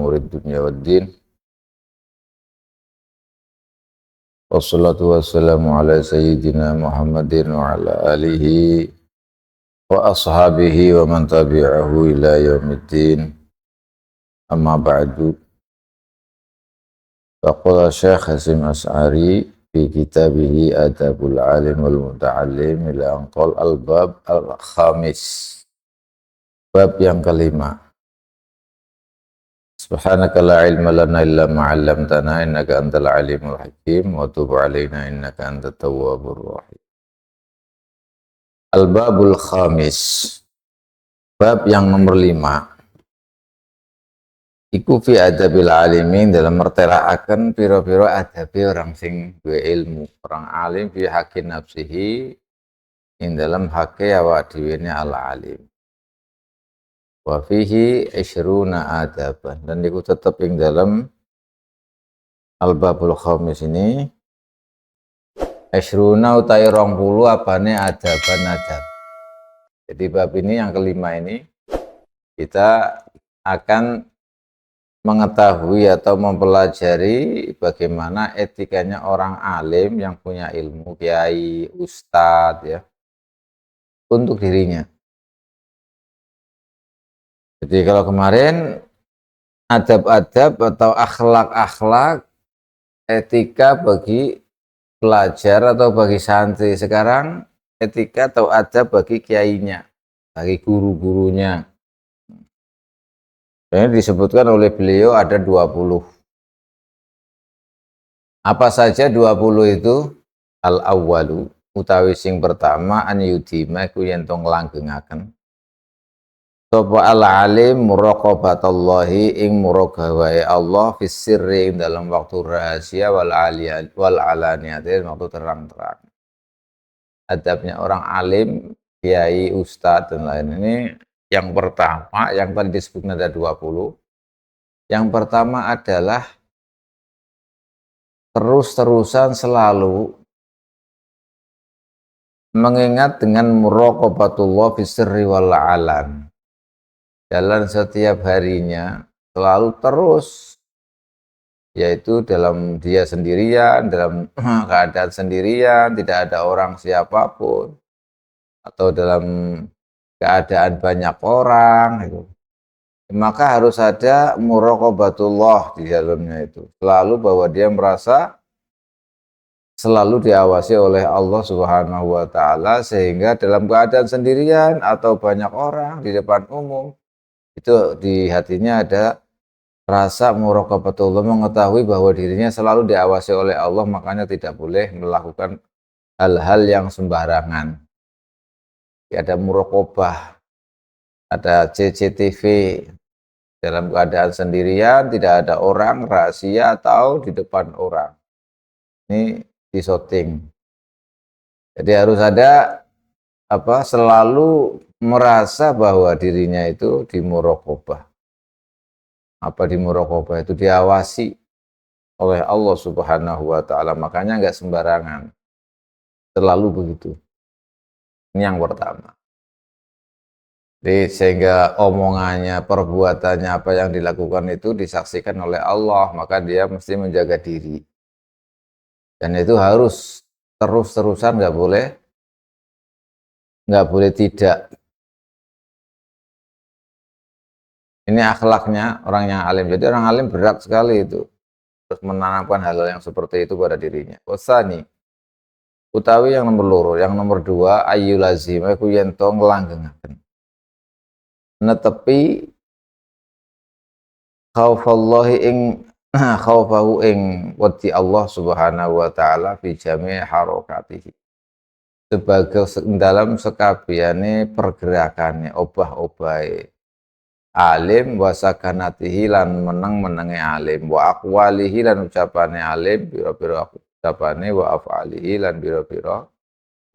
umuri dunya waddin. Wassalatu wassalamu ala sayyidina Muhammadin wa ala alihi wa ashabihi wa man tabi'ahu ila yaumiddin. Amma ba'du. Faqala Syekh Hasyim Asy'ari fi kitabihi Adabul Alim wal Muta'allim ila anqal al-bab al-khamis. Bab yang kelima. Subhanaka la ilma lana illa ma 'allamtana innaka antal alimul hakim wa tub 'alaina innaka antat tawwabur rahim. Al-babul khamis. Bab yang nomor 5. Iku fi adabil alimin dalam mertelaaken pira-pira adabe orang sing duwe ilmu, orang alim fi haqqin nafsihi ing dalam hakke awak dhewe ne al alim. Wa fihi 20 adaban, dan iku tetep ing dalam al-babul khamis ini 20 utai 20 apane adaban adab. Jadi bab ini yang kelima ini kita akan mengetahui atau mempelajari bagaimana etikanya orang alim yang punya ilmu, kiai, ustadz ya, untuk dirinya. Jadi kalau kemarin adab-adab atau akhlak-akhlak etika bagi pelajar atau bagi santri, sekarang etika atau adab bagi kiainya, bagi guru-gurunya. Ini disebutkan oleh beliau ada 20. Apa saja 20 itu? Al-awwalu utawi sing pertama an yudima ku yen to nglanggengaken sapa al-alim muraqabatallahi ing muraqabahe Allah fis sirri dalam waktu rahasia wal alaniyah waktu terang-terang. Adabnya orang alim, kiai, ustadz dan lain ini yang pertama, yang tadi disebutkan ada 20. Yang pertama adalah terus-terusan selalu mengingat dengan muraqabatullah fis sirri wal alan. Dalam setiap harinya selalu terus, yaitu dalam dia sendirian, dalam keadaan sendirian, tidak ada orang siapapun, atau dalam keadaan banyak orang itu. Maka harus ada muraqabatullah di dalamnya itu. Selalu bahwa dia merasa selalu diawasi oleh Allah Subhanahu wa taala, sehingga dalam keadaan sendirian atau banyak orang di depan umum itu di hatinya ada rasa muraqabatullah, mengetahui bahwa dirinya selalu diawasi oleh Allah, makanya tidak boleh melakukan hal-hal yang sembarangan. Ada muraqabah, ada CCTV dalam keadaan sendirian, tidak ada orang, rahasia atau di depan orang. Ini disyuting. Jadi harus ada selalu merasa bahwa dirinya itu dimuraqabah. Apa dimuraqabah? Itu diawasi oleh Allah Subhanahu wa taala, makanya enggak sembarangan. Selalu begitu. Ini yang pertama. Jadi sehingga omongannya, perbuatannya, apa yang dilakukan itu disaksikan oleh Allah, maka dia mesti menjaga diri. Dan itu harus terus-terusan, enggak boleh tidak. Ini akhlaknya orang yang alim. Jadi orang alim berat sekali itu, terus menanamkan hal-hal yang seperti itu pada dirinya. Wasani utawi yang nomor loro, yang nomor 2 ayyulazim aku yen to nglanggengaken netepi khaufallahi ing khaufahu ing wedi Allah Subhanahu wa taala fi jami' harakatihi, sebagai dalam sekabiane pergerakannya, obah-obahe alim, wa sakanatihi lan meneng-menenge alim, wa aqwalihi lan ucapane alim, biro-biro ucapane, wa af'alihi lan biro-biro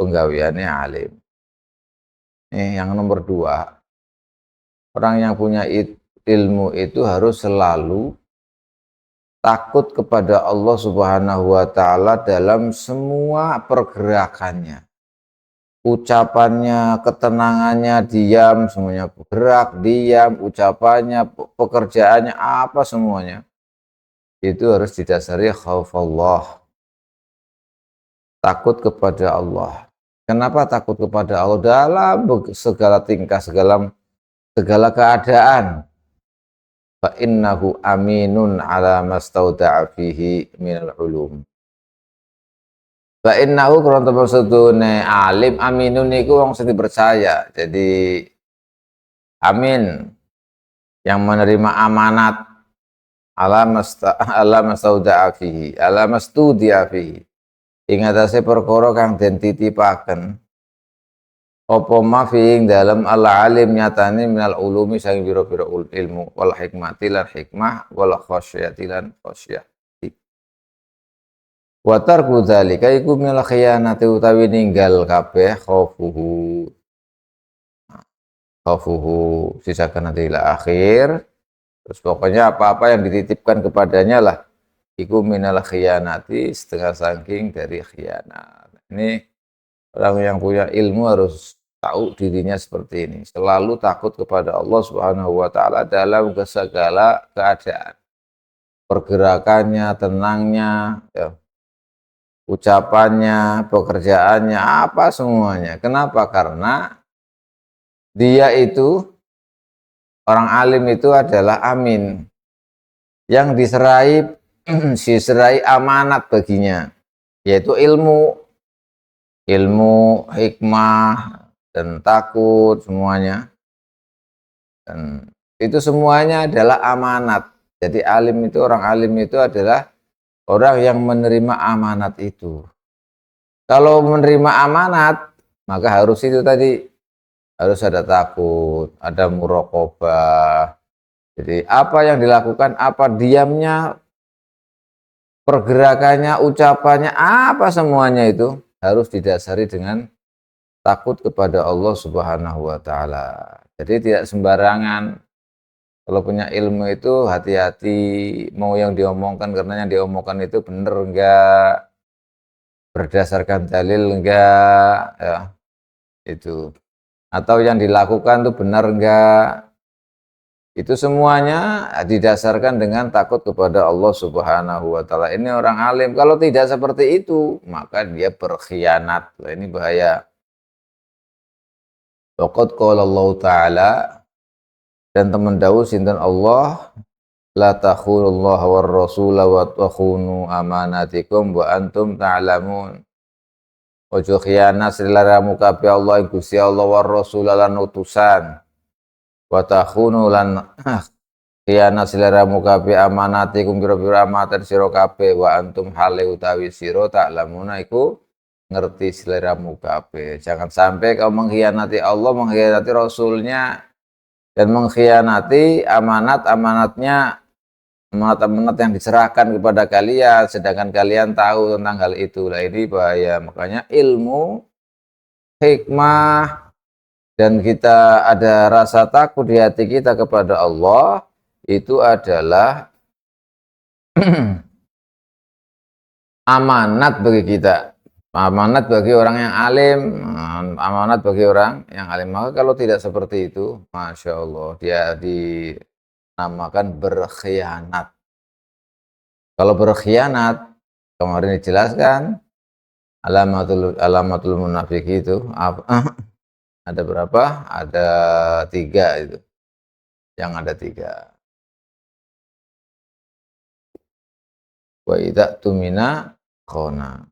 penggaweane alim. Yang nomor 2, orang yang punya ilmu itu harus selalu takut kepada Allah Subhanahu wa taala dalam semua pergerakannya. ucapannya, ketenangannya, diam, semuanya bergerak, diam, ucapannya, pekerjaannya, apa semuanya. Itu harus didasari khaufallah, takut kepada Allah. Kenapa takut kepada Allah? Dalam segala tingkah, segala keadaan. Fa innahu aminun ala mastauda'a fihi minal ulum. Fa innahu krono tempat sedune alim aminun niku wong sing dipercaya. Jadi amin yang menerima amanat ala mastauda'a fihi, ala mastudi'a fihi. Ing atase perkara kang den titipaken apa ma fiing dalam al-alim nyatane minal ulumi sang biro-biro ilmu wal hikmati lan hikmah wal khasyati lan khasyah. Wa tarku dzalika iku minal khiyanati utawi ninggal kabeh khaufuhu sisakan nanti ila akhir. Terus pokoknya apa-apa yang dititipkan kepadanya lah iku minal khiyanati setengah saking dari khianat. Ini orang yang punya ilmu harus tahu dirinya seperti ini. Selalu takut kepada Allah Subhanahu wa taala dalam segala keadaan. Pergerakannya, tenangnya, ya, ucapannya, pekerjaannya, apa semuanya. Kenapa? Karena dia itu, orang alim itu adalah amin. Yang diserai amanat baginya, yaitu ilmu, hikmah, dan takut semuanya. Dan itu semuanya adalah amanat. Jadi orang alim itu adalah orang yang menerima amanat itu. Kalau menerima amanat, maka harus itu tadi, harus ada takut, ada muraqabah. Jadi apa yang dilakukan, apa diamnya, pergerakannya, ucapannya, apa semuanya itu harus didasari dengan takut kepada Allah Subhanahu wa taala. Jadi tidak sembarangan. Kalau punya ilmu itu hati-hati mau yang diomongkan, karena yang diomongkan itu benar enggak, berdasarkan dalil enggak, ya, itu. Atau yang dilakukan itu benar enggak. Itu semuanya didasarkan dengan takut kepada Allah Subhanahu wa taala. Ini orang alim. Kalau tidak seperti itu, maka dia berkhianat. Ini bahaya. Waqad qala Allah taala, dan teman dawuh sinten Allah, la takhunullaha war rasula wa takhunu amanatikum wa antum ta'lamun. Ojo khianat selaramu kabeh Allah ing Gusti Allah war rasul lan utusan. Wa takhunu lan khianat selaramu kabeh amanatikum pira-pira amanat sira kabeh wa antum hale utawi sira ta'lamuna iku ngerti seleramu kabeh. Jangan sampai kau mengkhianati Allah, mengkhianati Rasulnya, dan mengkhianati amanat-amanatnya, amanat-amanat yang diserahkan kepada kalian, sedangkan kalian tahu tentang hal itu. Lah ini bahaya. Makanya ilmu, hikmah, dan kita ada rasa takut di hati kita kepada Allah, itu adalah amanat bagi kita. Amanat bagi orang yang alim, amanat bagi orang yang alim. Maka kalau tidak seperti itu, Masya Allah, dia dinamakan berkhianat. Kalau berkhianat, kemarin dijelaskan, alamatul munafik itu, ada berapa? Ada 3 itu. Yang ada 3. Wa idza tumina khona.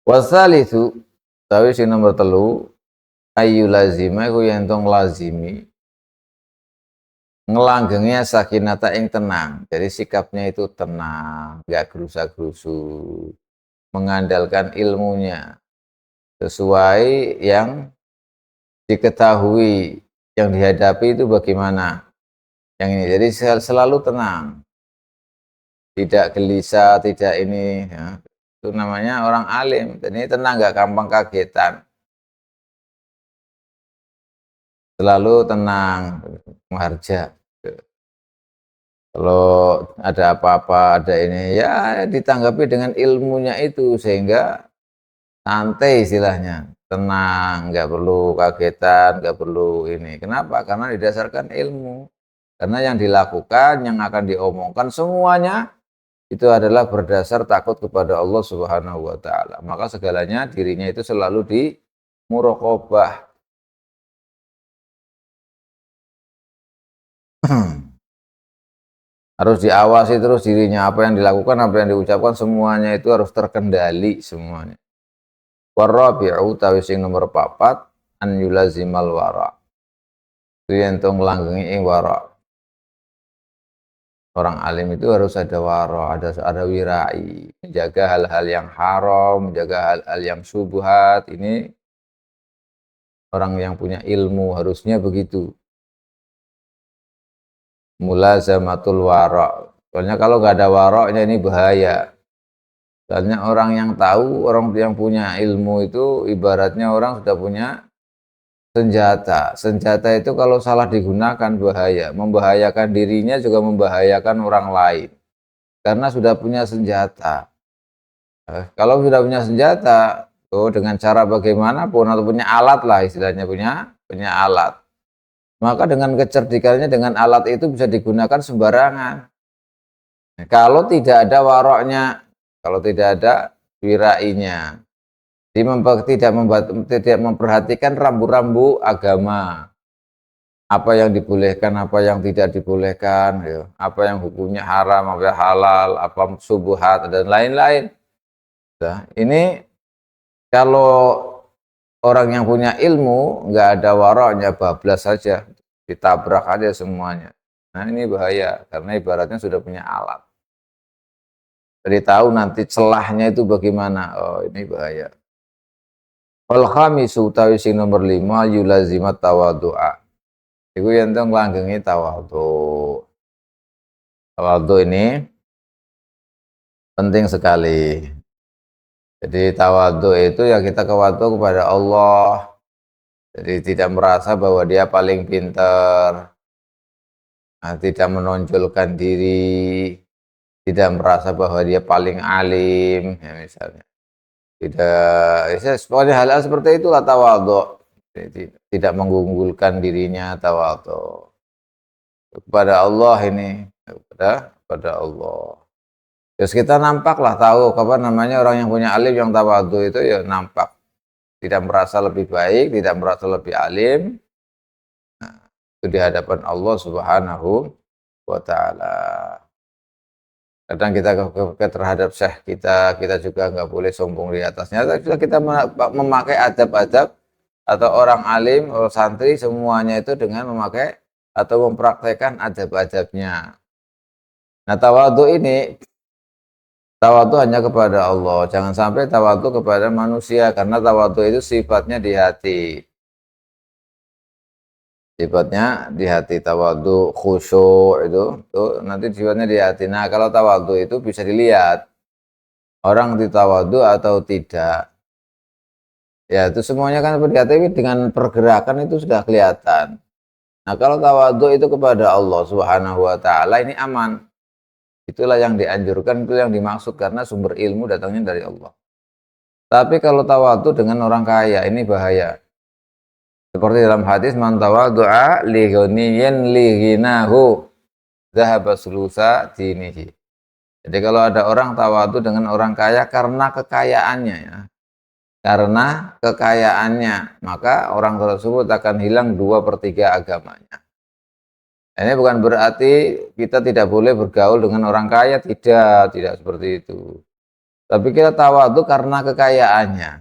Wasalisu, tapi sing nomor 3, ayu lazima iku yen tong lazimi ngelanggengnya sakinata ing tenang. Jadi sikapnya itu tenang, enggak gerusa-gerusu, mengandalkan ilmunya sesuai yang diketahui, yang dihadapi itu bagaimana. Yang ini, jadi selalu tenang, tidak gelisah, tidak ini, ya. Itu namanya orang alim. Dan ini tenang, nggak gampang kagetan. Selalu tenang, mengharja. Kalau ada apa-apa, ada ini, ya ditanggapi dengan ilmunya itu, sehingga santai istilahnya, tenang, nggak perlu kagetan, nggak perlu ini. Kenapa? Karena didasarkan ilmu. Karena yang dilakukan, yang akan diomongkan semuanya itu adalah berdasar takut kepada Allah Subhanahu wa taala. Maka segalanya dirinya itu selalu di muraqabah. Harus diawasi terus dirinya, apa yang dilakukan, apa yang diucapkan semuanya itu harus terkendali semuanya. Warabi'u tawi sing nomor papat an yulazimal wara. Itu yang langgengi ing wara. Orang alim itu harus ada wara, ada wirai, menjaga hal-hal yang haram, menjaga hal-hal yang syubhat. Ini orang yang punya ilmu harusnya begitu. Mulazamatul wara. Soalnya kalau nggak ada waroknya ini bahaya. Soalnya orang yang tahu, orang yang punya ilmu itu ibaratnya orang sudah punya senjata. Senjata itu kalau salah digunakan bahaya. Membahayakan dirinya juga membahayakan orang lain. Karena sudah punya senjata. Kalau sudah punya senjata, dengan cara bagaimanapun atau punya alat lah istilahnya punya alat. Maka dengan kecerdikannya dengan alat itu bisa digunakan sembarangan. Kalau tidak ada waroknya, kalau tidak ada wirainya, tidak memperhatikan rambu-rambu agama, apa yang dibolehkan, apa yang tidak dibolehkan, ya, apa yang hukumnya haram, apa yang halal, apa subuhat dan lain-lain. Nah, ini kalau orang yang punya ilmu nggak ada waroknya, bablas saja, ditabrak aja semuanya. Nah ini bahaya karena ibaratnya sudah punya alat. Jadi tahu nanti celahnya itu bagaimana. Oh ini bahaya. Wal khamisu utawi sing nomor 5 yulazimat tawadhu'a. Iku yen teng langgengi tawadhu. Tawadhu ini penting sekali. Jadi tawadhu itu ya kita tawadhu kepada Allah. Jadi tidak merasa bahwa dia paling pintar. Nah, tidak menonjolkan diri, tidak merasa bahwa dia paling alim, ya misalnya. Tidak, ya, pokoknya hal-hal seperti itulah tawadhu. Tidak mengunggulkan dirinya tawadhu. Kepada Allah ini, kepada Allah. Terus kita nampaklah tahu apa namanya orang yang punya alim yang tawadhu itu ya nampak. Tidak merasa lebih baik, tidak merasa lebih alim. Nah, itu di hadapan Allah Subhanahu wa taala. Kadang kita terhadap syekh kita juga nggak boleh sombong di atasnya. Kita memakai adab-adab atau orang alim, orang santri semuanya itu dengan memakai atau mempraktekkan adab-adabnya. Nah, tawadhu hanya kepada Allah. Jangan sampai tawadhu kepada manusia karena tawadhu itu sifatnya di hati. Sifatnya di hati, tawadhu, khusyuk itu nanti sifatnya di hati. Nah, kalau tawadhu itu bisa dilihat orang ditawadhu atau tidak. Ya, itu semuanya kan seperti hati dengan pergerakan itu sudah kelihatan. Nah, kalau tawadhu itu kepada Allah Subhanahu wa taala ini aman. Itulah yang dianjurkan, itu yang dimaksud karena sumber ilmu datangnya dari Allah. Tapi kalau tawadhu dengan orang kaya ini bahaya. Seperti dalam hadis man tawadhu'a li ghaniyin li ghinahu dhahaba sulusa dinihi. Jadi kalau ada orang tawadhu dengan orang kaya karena kekayaannya ya. Karena kekayaannya, maka orang tersebut akan hilang 2/3 agamanya. Ini bukan berarti kita tidak boleh bergaul dengan orang kaya, tidak seperti itu. Tapi kita tawadhu karena kekayaannya.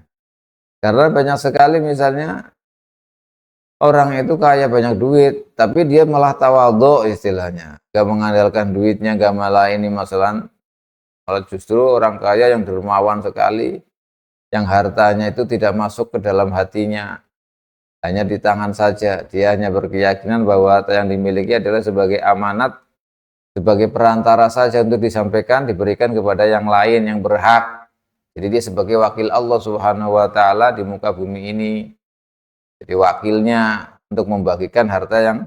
Karena banyak sekali misalnya orang itu kaya banyak duit, tapi dia malah tawadhu istilahnya. Gak mengandalkan duitnya, gak malah ini masalah. Malah justru orang kaya yang dermawan sekali, yang hartanya itu tidak masuk ke dalam hatinya. Hanya di tangan saja. Dia hanya berkeyakinan bahwa harta yang dimiliki adalah sebagai amanat, sebagai perantara saja untuk disampaikan, diberikan kepada yang lain yang berhak. Jadi dia sebagai wakil Allah Subhanahu wa taala di muka bumi ini. Jadi wakilnya untuk membagikan harta yang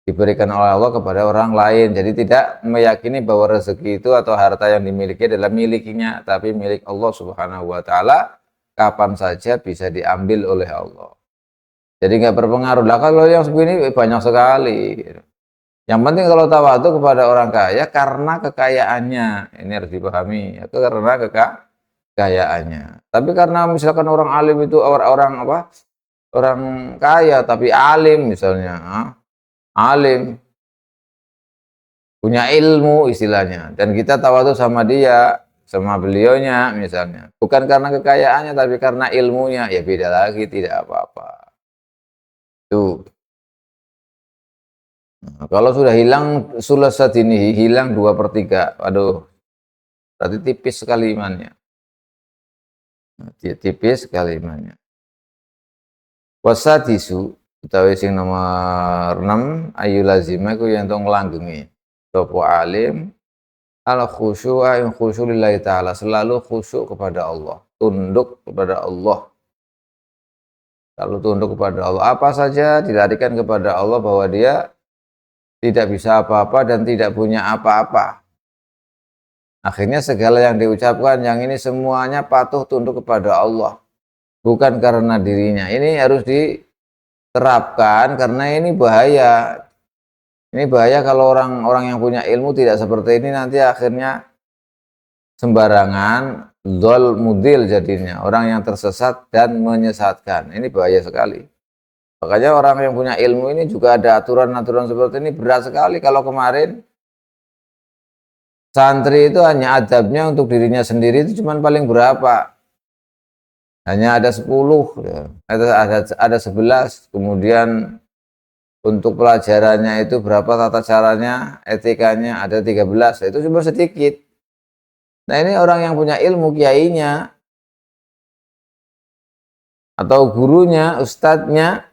diberikan oleh Allah kepada orang lain. Jadi tidak meyakini bahwa rezeki itu atau harta yang dimiliki adalah miliknya, tapi milik Allah Subhanahu wa taala kapan saja bisa diambil oleh Allah. Jadi nggak berpengaruh. Lah kalau yang segini banyak sekali. Yang penting kalau tawadhu kepada orang kaya karena kekayaannya, ini harus dipahami, itu karena kekayaannya. Tapi karena misalkan orang alim itu orang apa? Orang kaya tapi alim misalnya, alim punya ilmu istilahnya, dan kita tawadhu sama dia, sama beliaunya misalnya, bukan karena kekayaannya tapi karena ilmunya, ya beda lagi, tidak apa-apa. Tuh. Nah, kalau sudah hilang sulasat ini hilang 2/3, aduh, berarti tipis sekali imannya. Tipis sekali imannya. Wasadisu utawi sing nomor 6 ayu lazima iku yen tong langgengi sapa alim al khusyu'a in khusyu lillahi taala, selalu khusyuk kepada Allah, tunduk kepada Allah. Selalu tunduk kepada Allah. Apa saja dilarikan kepada Allah bahwa dia tidak bisa apa-apa dan tidak punya apa-apa. Akhirnya segala yang diucapkan yang ini semuanya patuh tunduk kepada Allah, bukan karena dirinya. Ini harus diterapkan karena ini bahaya. Ini bahaya kalau orang-orang yang punya ilmu tidak seperti ini, nanti akhirnya sembarangan, dzal mudil jadinya, orang yang tersesat dan menyesatkan. Ini bahaya sekali. Makanya orang yang punya ilmu ini juga ada aturan-aturan seperti ini, berat sekali. Kalau kemarin santri itu hanya adabnya untuk dirinya sendiri itu cuma paling berapa? Hanya ada 10, ya. Ada 11, kemudian untuk pelajarannya itu berapa tata caranya, etikanya ada 13, itu cuma sedikit. Nah ini orang yang punya ilmu, kiainya, atau gurunya, ustadznya,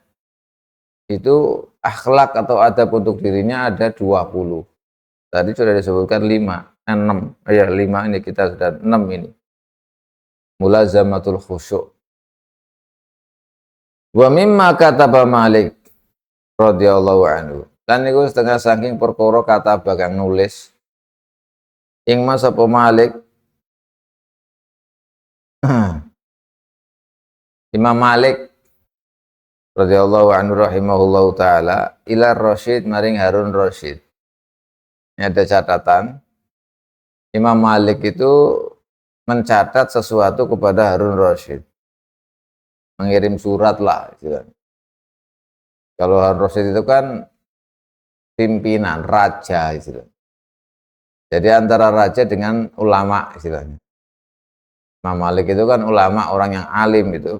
itu akhlak atau adab untuk dirinya ada 20. Tadi sudah disebutkan 6. Ya 5 ini kita sudah 6 ini. Mulazamatul khusyuk. Wa mimma kataba Malik radhiyallahu anhu. Dan itu setengah saking perkara kata bagang nulis ing mas apa Malik Imam Malik radhiyallahu anhu rahimahullahu taala ila Rasyid maring Harun Rasyid. Ini ada catatan. Imam Malik itu mencatat sesuatu kepada Harun Rasyid. Mengirim surat lah istilahnya. Kalau Harun Rasyid itu kan pimpinan, raja istilahnya. Jadi antara raja dengan ulama istilahnya. Imam Malik itu kan ulama, orang yang alim itu.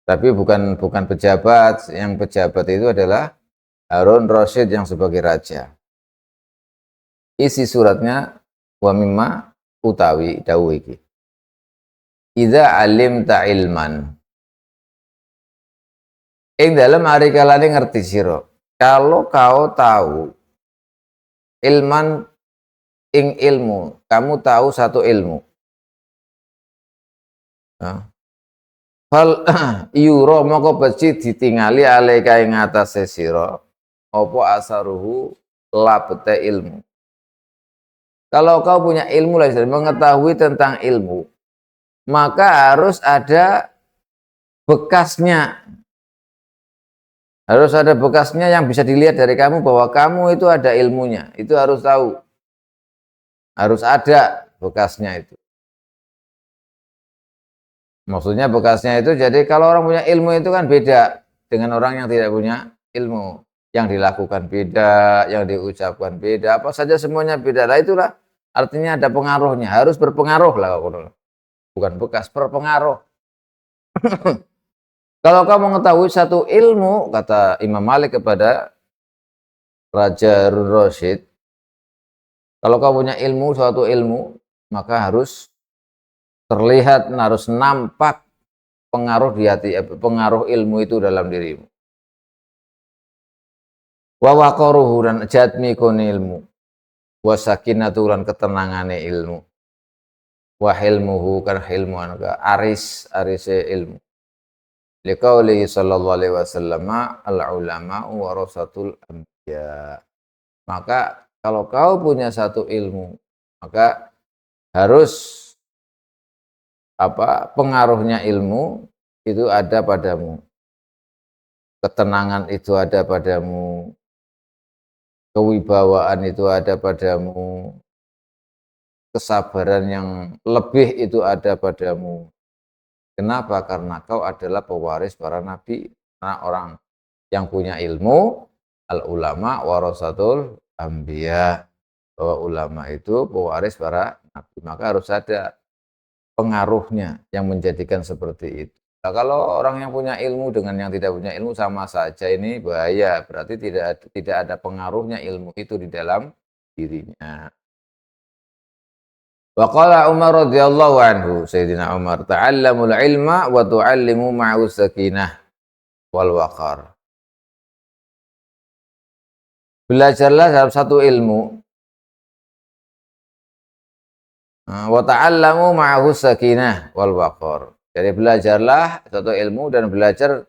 Tapi bukan pejabat, yang pejabat itu adalah Harun Rasyid yang sebagai raja. Isi suratnya wa mimma utawi dawuh iki. Idza alimta ilman. Ing dalam hari kalane ngerti sira. Kalau kau tahu ilman ing ilmu, kamu tahu satu ilmu. Fal yura moko beci ditingali alaika ing atase sira apa asaruhu labete ilmu. Kalau kau punya ilmu lah, mengetahui tentang ilmu, maka harus ada bekasnya. Harus ada bekasnya yang bisa dilihat dari kamu bahwa kamu itu ada ilmunya. Itu harus tahu. Harus ada bekasnya itu. Maksudnya bekasnya itu, jadi kalau orang punya ilmu itu kan beda dengan orang yang tidak punya ilmu. Yang dilakukan beda, yang diucapkan beda, apa saja semuanya beda. Nah itulah artinya ada pengaruhnya. Harus berpengaruh lah. Bukan bekas, berpengaruh. Kalau kau mengetahui satu ilmu, kata Imam Malik kepada Raja Harun Rasyid, kalau kau punya ilmu, suatu ilmu, maka harus terlihat, harus nampak pengaruh di hati, pengaruh ilmu itu dalam dirimu. Wa waqaruhu dan jatmi kun ilmu, wa sakinatu lan ketenangane ilmu, wa hilmuhu kan hilmu anka arise ilmu. Liqaulihi sallallahu alaihi wasallam al ulama warasatul anbiya. Maka kalau kau punya satu ilmu, maka harus pengaruhnya ilmu itu ada padamu. Ketenangan itu ada padamu, kewibawaan itu ada padamu, kesabaran yang lebih itu ada padamu. Kenapa? Karena kau adalah pewaris para nabi. Karena orang yang punya ilmu, al ulama warasatul anbiya, bahwa ulama itu pewaris para nabi. Maka harus ada pengaruhnya yang menjadikan seperti itu. Nah, kalau orang yang punya ilmu dengan yang tidak punya ilmu sama saja, ini bahaya. Berarti tidak ada pengaruhnya ilmu itu di dalam dirinya. Wa qala Umar radhiyallahu anhu, Sayyidina Umar, ta'allamul ilma wa tu'allimu ma'u sakinah wal waqar. Belajarlah dalam satu ilmu, wa ta'allamu ma'ahu sakinah wal waqar. Jadi belajarlah satu ilmu dan belajar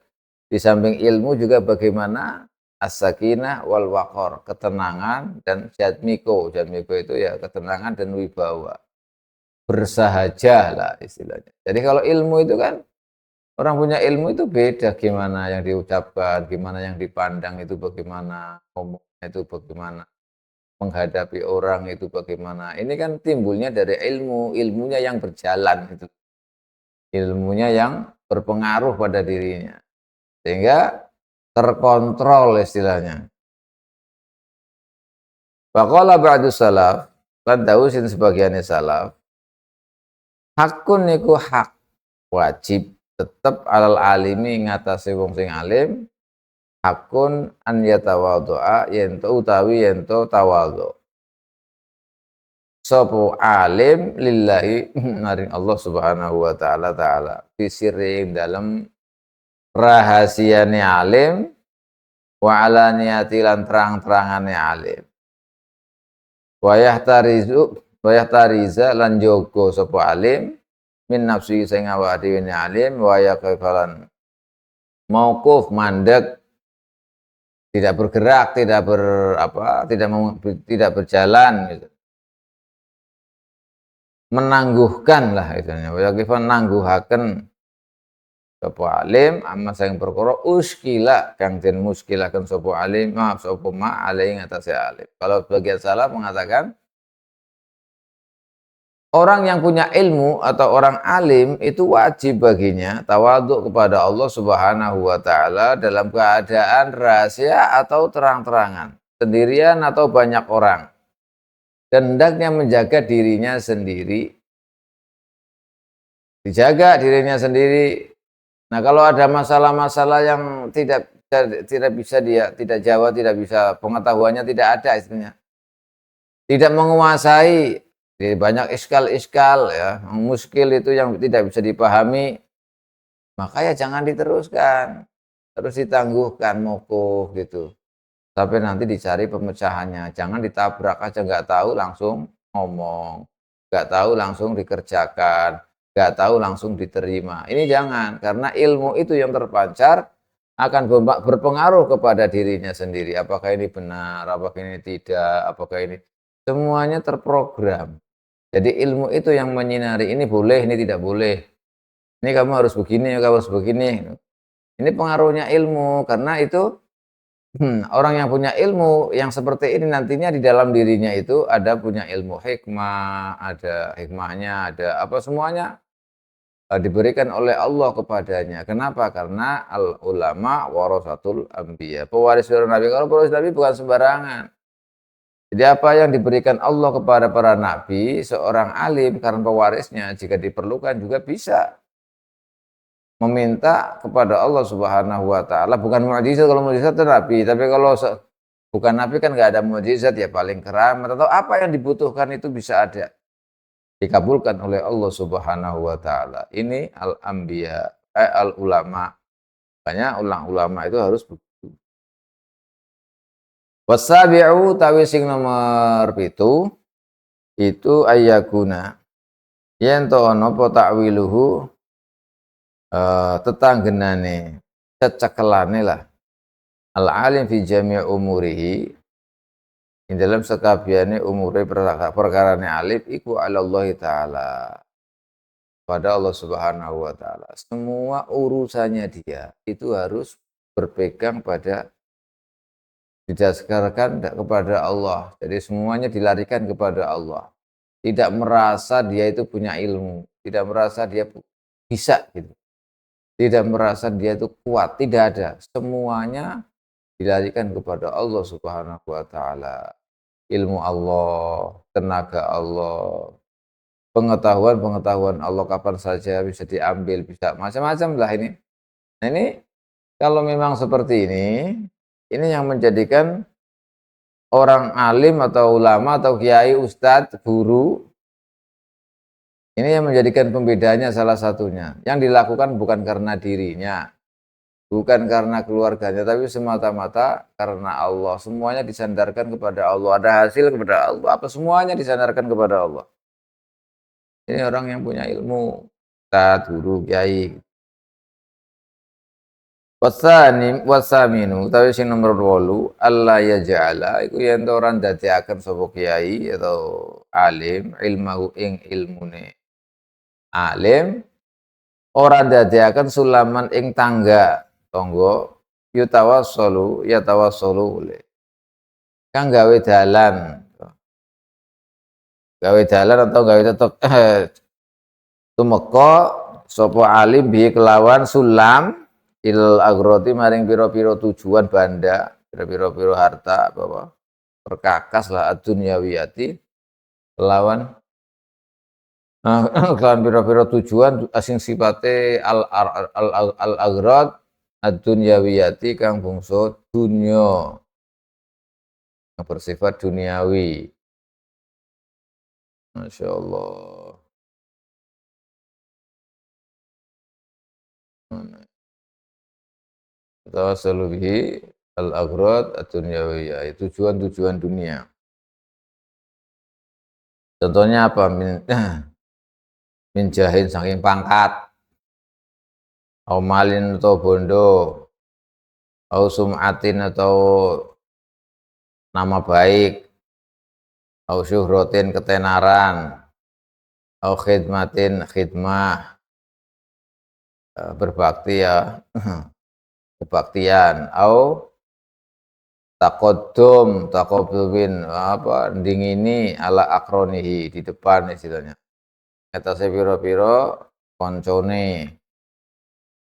di samping ilmu juga bagaimana as-sakinah wal waqar, ketenangan dan jadmiko. Jadmiko itu ya ketenangan dan wibawa. Bersahaja lah istilahnya. Jadi kalau ilmu itu kan, orang punya ilmu itu beda, gimana yang diucapkan, gimana yang dipandang itu bagaimana, ngomongnya itu bagaimana, menghadapi orang itu bagaimana. Ini kan timbulnya dari ilmu, ilmunya yang berjalan itu. Ilmunya yang berpengaruh pada dirinya. Sehingga terkontrol istilahnya. Faqala ba'du salaf, lan dausin sebagian salaf, hakun niku hak, wajib tetap alal alimi ngatasi wong sing alim, hakun an yatawadhu'a yento utawi yento tawadhu. Sopo alim lillahi maring Allah Subhanahu wa taala fisiring dalam rahasiane alim wa alaniyati lan terang-terangane alim. Wa yahtariza lan jogo sopo alim min nafsi sing awak dhewe alim wa yaqalan mauquf mandek, tidak bergerak, tidak berjalan gitu. Menangguhkan lah istilahnya, wa yaqifan nangguhaken sapa alim amma sing perkara uskila kang den muskilaken sapa alim sapa ma alai ngatasé alim. Kalau sebagian salaf mengatakan orang yang punya ilmu atau orang alim itu wajib baginya tawaduk kepada Allah Subhanahu wa taala dalam keadaan rahasia atau terang-terangan, sendirian atau banyak orang. Dan hendaknya menjaga dirinya sendiri. Dijaga dirinya sendiri. Nah, kalau ada masalah-masalah yang tidak bisa dia tidak jawab, tidak bisa, pengetahuannya tidak ada istilahnya. Tidak menguasai, banyak iskal-iskal ya, muskil itu yang tidak bisa dipahami, maka ya jangan diteruskan. Terus ditangguhkan mokuf gitu. Sampai nanti dicari pemecahannya. Jangan ditabrak aja, nggak tahu langsung ngomong, nggak tahu langsung dikerjakan, nggak tahu langsung diterima. Ini jangan, karena ilmu itu yang terpancar akan berpengaruh kepada dirinya sendiri. Apakah ini benar, apakah ini tidak, apakah ini semuanya terprogram. Jadi ilmu itu yang menyinari, ini boleh, ini tidak boleh. Ini kamu harus begini, kamu harus begini. Ini pengaruhnya ilmu, karena itu orang yang punya ilmu yang seperti ini nantinya di dalam dirinya itu ada punya ilmu hikmah, ada hikmahnya, ada apa semuanya diberikan oleh Allah kepadanya. Kenapa? Karena al ulama warasatul anbiya, pewaris para nabi. Kalau pewaris nabi bukan sembarangan. Jadi apa yang diberikan Allah kepada para nabi, seorang alim karena pewarisnya jika diperlukan juga bisa meminta kepada Allah Subhanahu wa taala, bukan mukjizat. Kalau mukjizat itu nabi, tapi kalau bukan nabi kan nggak ada mukjizat, ya paling keramat atau apa yang dibutuhkan itu bisa ada, dikabulkan oleh Allah Subhanahu wa taala. Ini al-anbiya, al-ulama. Makanya ulama itu harus begitu. Wasabi'u tawi sing nomor 7 itu ayyakuna yen to ana apa takwiluhu tetanggenane cecekelane lah al alim fi jami' umurihi ing dalam sekabehane umure perkarane alim iku ala Allah taala pada Allah Subhanahu wa taala. Semua urusannya dia itu harus berpegang pada didasarkan kepada Allah. Jadi semuanya dilarikan kepada Allah. Tidak merasa dia itu punya ilmu, tidak merasa dia bisa gitu. Tidak merasa dia itu kuat, tidak ada. Semuanya dilarikan kepada Allah Subhanahu wa taala. Ilmu Allah, tenaga Allah, pengetahuan Allah kapan saja bisa diambil, bisa macam-macam lah ini. Nah ini kalau memang seperti ini yang menjadikan orang alim atau ulama atau kiai, ustadz, guru, ini yang menjadikan pembedanya salah satunya. Yang dilakukan bukan karena dirinya, bukan karena keluarganya, tapi semata-mata karena Allah. Semuanya disandarkan kepada Allah. Ada hasil kepada Allah. Apa semuanya disandarkan kepada Allah. Ini orang yang punya ilmu, ustadz, guru, kiai. Wasaminu, tapi sing nomor 8, Allah ya ja'ala, iku yen orang dadekaken sapa kiai atau alim ilmu ing ilmune. Alim ora dadekaken sulaman ing tangga, yatawassalu kang gawe dalan. Gawe dalan atau gawe tetep tumeka sapa alim bi kelawan sulam il agroti maring pira-pira tujuan banda, pira-pira harta apa perkakas lah ad-dunyawiyati lawan kelawan pira-pira tujuan asing sifate al agrad ad-dunyawiyati kang bangsa dunya yang bersifat duniawi. Masya Allah. Tawassalu bihi al-aghrad ad-dunyawiyah, tujuan-tujuan dunia. Contohnya apa? Min jahin saking pangkat, au malin atau bondo, au sum'atin atau nama baik, au syuhrotin ketenaran, au khidmatin khidmah, berbakti ya, kebaktian, au takodubin apa dingini ala akronihi di depan istilahnya. Etase piro-piro koncone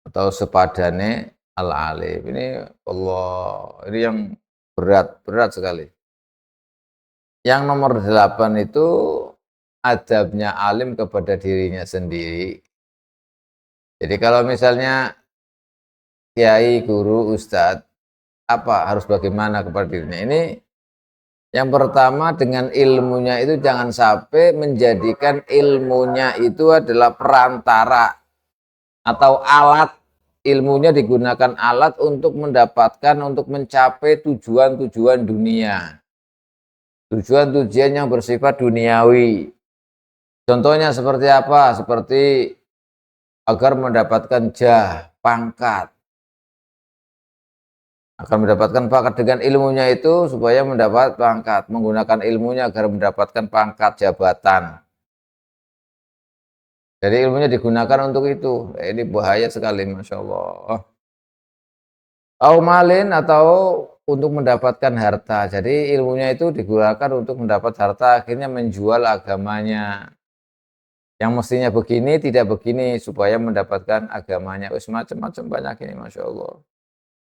atau sepadane al-alim. Ini Allah, ini yang berat sekali. Yang nomor 8 itu adabnya alim kepada dirinya sendiri. Jadi kalau misalnya kiai, guru, ustadz, apa harus bagaimana kepada dirinya? Ini yang pertama, dengan ilmunya itu jangan sampai menjadikan ilmunya itu adalah perantara atau alat. Ilmunya digunakan alat untuk mendapatkan, untuk mencapai tujuan-tujuan dunia. Tujuan-tujuan yang bersifat duniawi. Contohnya seperti apa? Seperti agar mendapatkan jah, pangkat. Akan mendapatkan pangkat dengan ilmunya itu supaya mendapat pangkat. Menggunakan ilmunya agar mendapatkan pangkat jabatan. Jadi ilmunya digunakan untuk itu. Ini bahaya sekali, Masya Allah. Malin atau untuk mendapatkan harta. Jadi ilmunya itu digunakan untuk mendapat harta, akhirnya menjual agamanya. Yang mestinya begini, tidak begini, supaya mendapatkan agamanya. Macam-macam banyak ini, Masya Allah.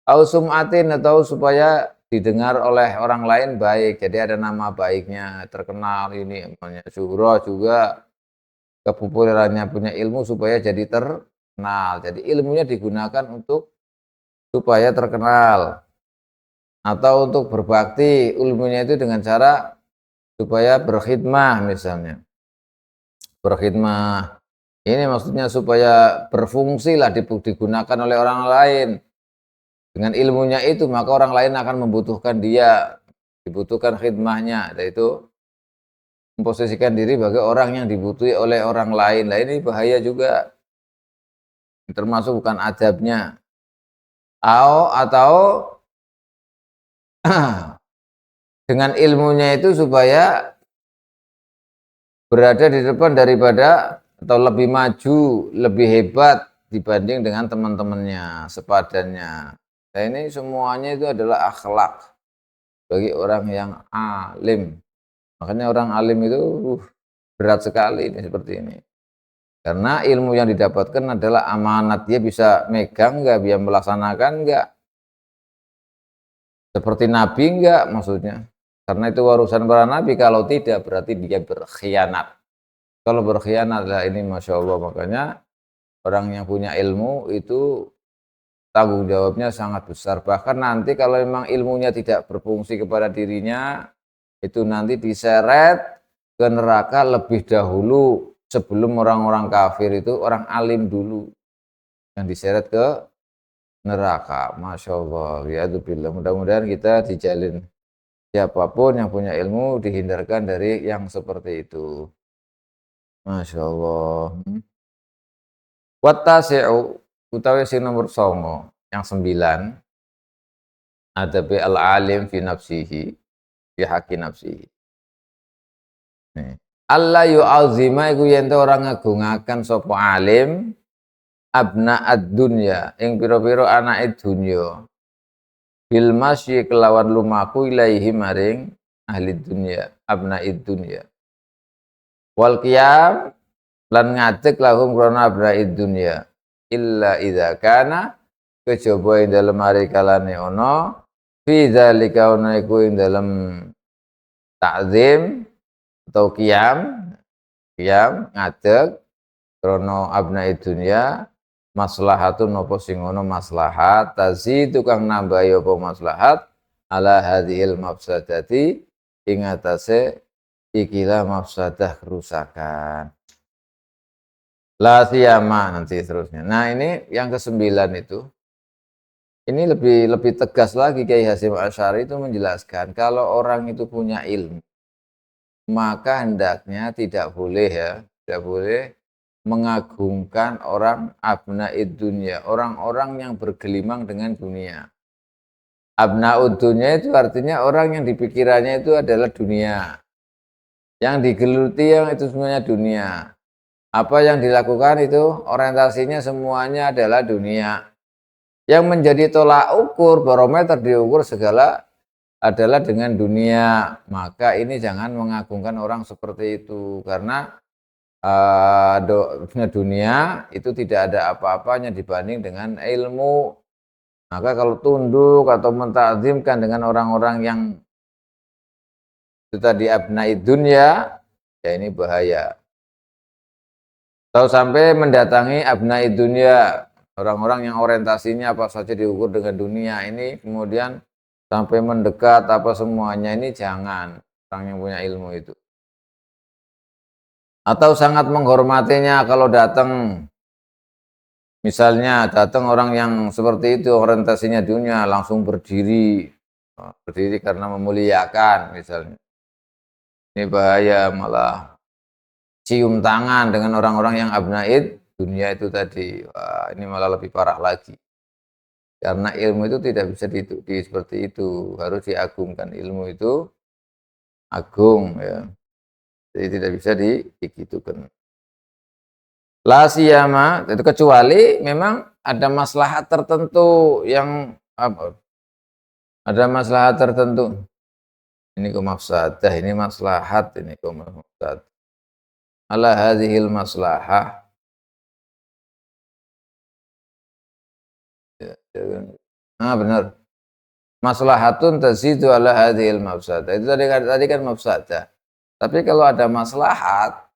Sum'atin atau supaya didengar oleh orang lain baik. Jadi ada nama baiknya, terkenal ini. Namanya syuhra juga. Kepopulerannya punya ilmu supaya jadi terkenal. Jadi ilmunya digunakan untuk supaya terkenal atau untuk berbakti. Ilmunya itu dengan cara supaya berkhidmah misalnya. Berkhidmah. Ini maksudnya supaya berfungsi lah digunakan oleh orang lain. Dengan ilmunya itu maka orang lain akan membutuhkan dia, dibutuhkan khidmahnya, yaitu memposisikan diri sebagai orang yang dibutuhi oleh orang lain. Nah ini bahaya juga, termasuk bukan adabnya. Atau dengan ilmunya itu supaya berada di depan daripada atau lebih maju, lebih hebat dibanding dengan teman-temannya, sepadannya. Nah, ini semuanya itu adalah akhlak bagi orang yang alim. Makanya orang alim itu berat sekali ini seperti ini. Karena ilmu yang didapatkan adalah amanat, dia bisa megang enggak, dia melaksanakan enggak. Seperti nabi enggak maksudnya. Karena itu urusan para nabi, kalau tidak berarti dia berkhianat. Kalau berkhianat lah ini Masya Allah, makanya orang yang punya ilmu itu tanggung jawabnya sangat besar. Bahkan nanti kalau memang ilmunya tidak berfungsi kepada dirinya, itu nanti diseret ke neraka lebih dahulu sebelum orang-orang kafir itu orang alim dulu yang diseret ke neraka. Masya Allah, ya billah. Mudah-mudahan kita dijalin siapapun yang punya ilmu dihindarkan dari yang seperti itu. Masya Allah. Wattasi'u utawi sing nomor 9, yang 9, ada bi al-alim fi nafsihi, fi haqqi nafsihi. Allah yu'azima iku yen orang ngagungaken sapa alim abna ad-dunya ing pira-pira anake dunya bil masyi kelawan lumaku ilaihi maring ahli dunya abna id-dunya wal qiyam lan ngadeg lahum krana abna id-dunya illa idza kana kejaba ing dalem ari kalane ana fi dzalika ana iku ing dalem ta'zim atau qiyam ngadeg krana abnaid dunya maslahatun napa sing ana maslahat tazidu kang nambahi apa maslahat ala hadhil mafsadati ing atase ikilah mafsadah kerusakan la siyama nanti terusnya. Nah, ini yang ke-9 itu. Ini lebih tegas lagi Kiai Hasyim Asy'ari itu menjelaskan kalau orang itu punya ilmu maka hendaknya tidak boleh mengagungkan orang abnaid dunya, orang-orang yang bergelimang dengan dunia. Abnaud dunya itu artinya orang yang dipikirannya itu adalah dunia. Yang digeluti yang itu semuanya dunia. Apa yang dilakukan itu orientasinya semuanya adalah dunia. Yang menjadi tolak ukur, barometer diukur segala adalah dengan dunia. Maka ini jangan mengagungkan orang seperti itu karena dunia itu tidak ada apa-apanya dibanding dengan ilmu. Maka kalau tunduk atau mentakzimkan dengan orang-orang yang itu tadi abnaid dunya, ya ini bahaya. Atau sampai mendatangi abnaid dunya, orang-orang yang orientasinya apa saja diukur dengan dunia, ini kemudian sampai mendekat apa semuanya, ini jangan, orang yang punya ilmu itu. Atau sangat menghormatinya kalau datang, misalnya datang orang yang seperti itu orientasinya dunia, langsung berdiri karena memuliakan misalnya. Ini bahaya, malah cium tangan dengan orang-orang yang abnaid dunia itu tadi. Wah, ini malah lebih parah lagi. Karena ilmu itu tidak bisa seperti itu, harus diagungkan. Ilmu itu agung ya. Jadi tidak bisa digitukan. La siyama itu kecuali memang ada maslahat tertentu yang apa? Ada maslahat tertentu. Ini kok mafsadah, ini maslahat, ini kok mafsadah. Ala hadhil maslahah. Nah, benar. Maslahatun tazidu ala hadhil mafsadah. Itu tadi kan mafsadah. Tapi kalau ada maslahat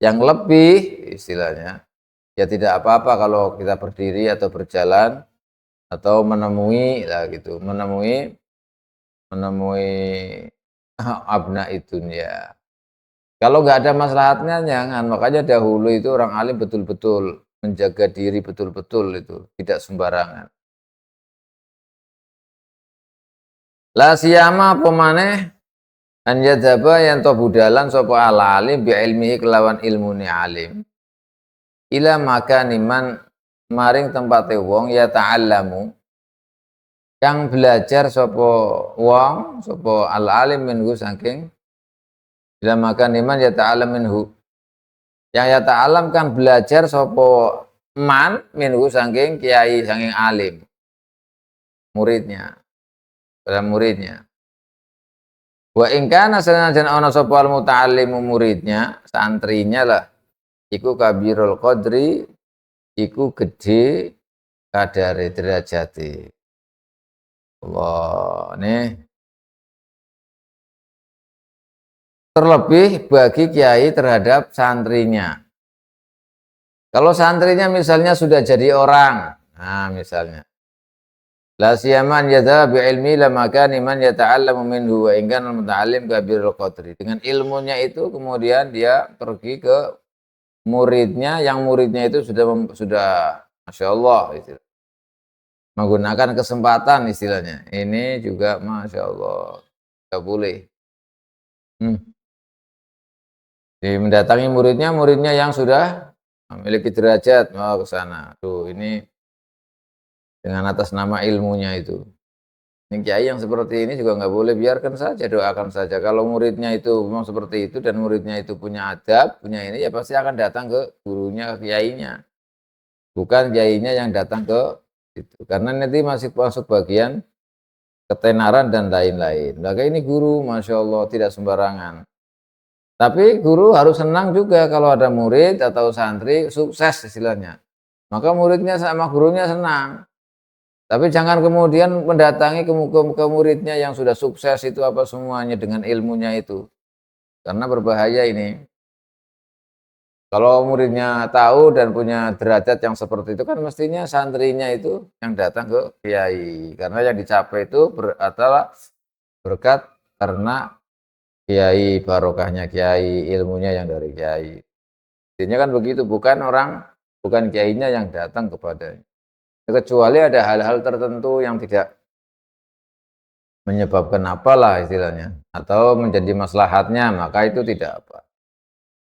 yang lebih istilahnya, ya tidak apa-apa kalau kita berdiri atau berjalan atau menemui lah gitu, menemui abna dunya. Kalau nggak ada maslahatnya jangan. Makanya dahulu itu orang alim betul-betul menjaga diri betul-betul itu, tidak sembarangan. La siyama apa maneh an yadzaba yang to budalan sapa ala alim bi ilmihi kelawan ilmune alim. Ila makaniman maring tempate wong ya ta'allamu kang belajar sapa wong sapa al alim minhu saking ila makaniman ya ta'allam minhu Yang ya ta'alam kan belajar sopo man minhu saking kiai saking alim muridnya, pada muridnya. Wa in kana sanajan ana sapa al muta'allimu muridnya, santrinya lah, iku kabirul qadri, iku gede kadare derajate. Allah nih terlebih bagi kiai terhadap santrinya. Kalau santrinya misalnya sudah jadi orang, nah misalnya la siyaman yadha bi ilmi la makani man yata'allamu minhu wa in kana al-muta'allim kabirul qadri. Dengan ilmunya itu kemudian dia pergi ke muridnya yang muridnya itu sudah Masya Allah gitu. Menggunakan kesempatan istilahnya. Ini juga Masya Allah. Tidak boleh. Mendatangi muridnya yang sudah memiliki derajat mau ke sana. Tuh, ini dengan atas nama ilmunya itu. Ini kiai yang seperti ini juga nggak boleh, biarkan saja, doakan saja. Kalau muridnya itu memang seperti itu dan muridnya itu punya adab, punya ini, ya pasti akan datang ke gurunya, ke kiainya. Bukan kiainya yang datang ke itu. Karena nanti masih masuk bagian ketenaran dan lain-lain. Maka ini guru, Masya Allah, tidak sembarangan. Tapi guru harus senang juga kalau ada murid atau santri sukses istilahnya. Maka muridnya sama gurunya senang. Tapi jangan kemudian mendatangi ke muridnya yang sudah sukses itu apa semuanya dengan ilmunya itu. Karena berbahaya ini. Kalau muridnya tahu dan punya derajat yang seperti itu kan mestinya santrinya itu yang datang ke kiai. Karena yang dicapai itu adalah berkat karena kiai, barokahnya kiai, ilmunya yang dari kiai. Intinya kan begitu, bukan kiainya yang datang kepadanya. Kecuali ada hal-hal tertentu yang tidak menyebabkan apalah istilahnya, atau menjadi maslahatnya, maka itu tidak apa.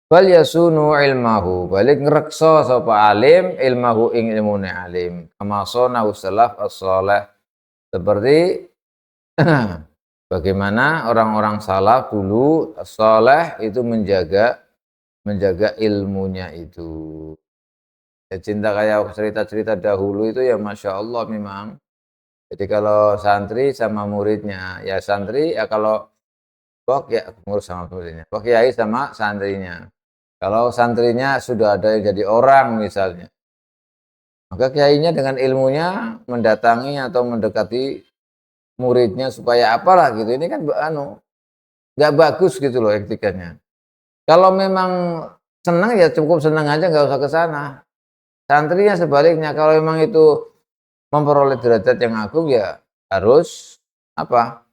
Bal yasunu ilmahu, balik ngrekso sapa alim ilmahu ing ilmune alim. Kama sonahu salaf as-salih, seperti bagaimana orang-orang salaf dulu as-salih itu menjaga ilmunya itu. Ya, cinta kayak cerita-cerita dahulu itu ya Masya Allah memang. Jadi kalau santri sama muridnya, ya santri ya kalau bok ya ngurus sama muridnya, bok kiai sama santrinya. Kalau santrinya sudah ada yang jadi orang misalnya, maka kiainya dengan ilmunya mendatangi atau mendekati muridnya supaya apalah gitu. Ini kan nggak bagus gitu loh etikanya. Kalau memang senang ya cukup senang aja, nggak usah ke sana. Santrinya sebaliknya, kalau memang itu memperoleh derajat yang agung ya harus apa?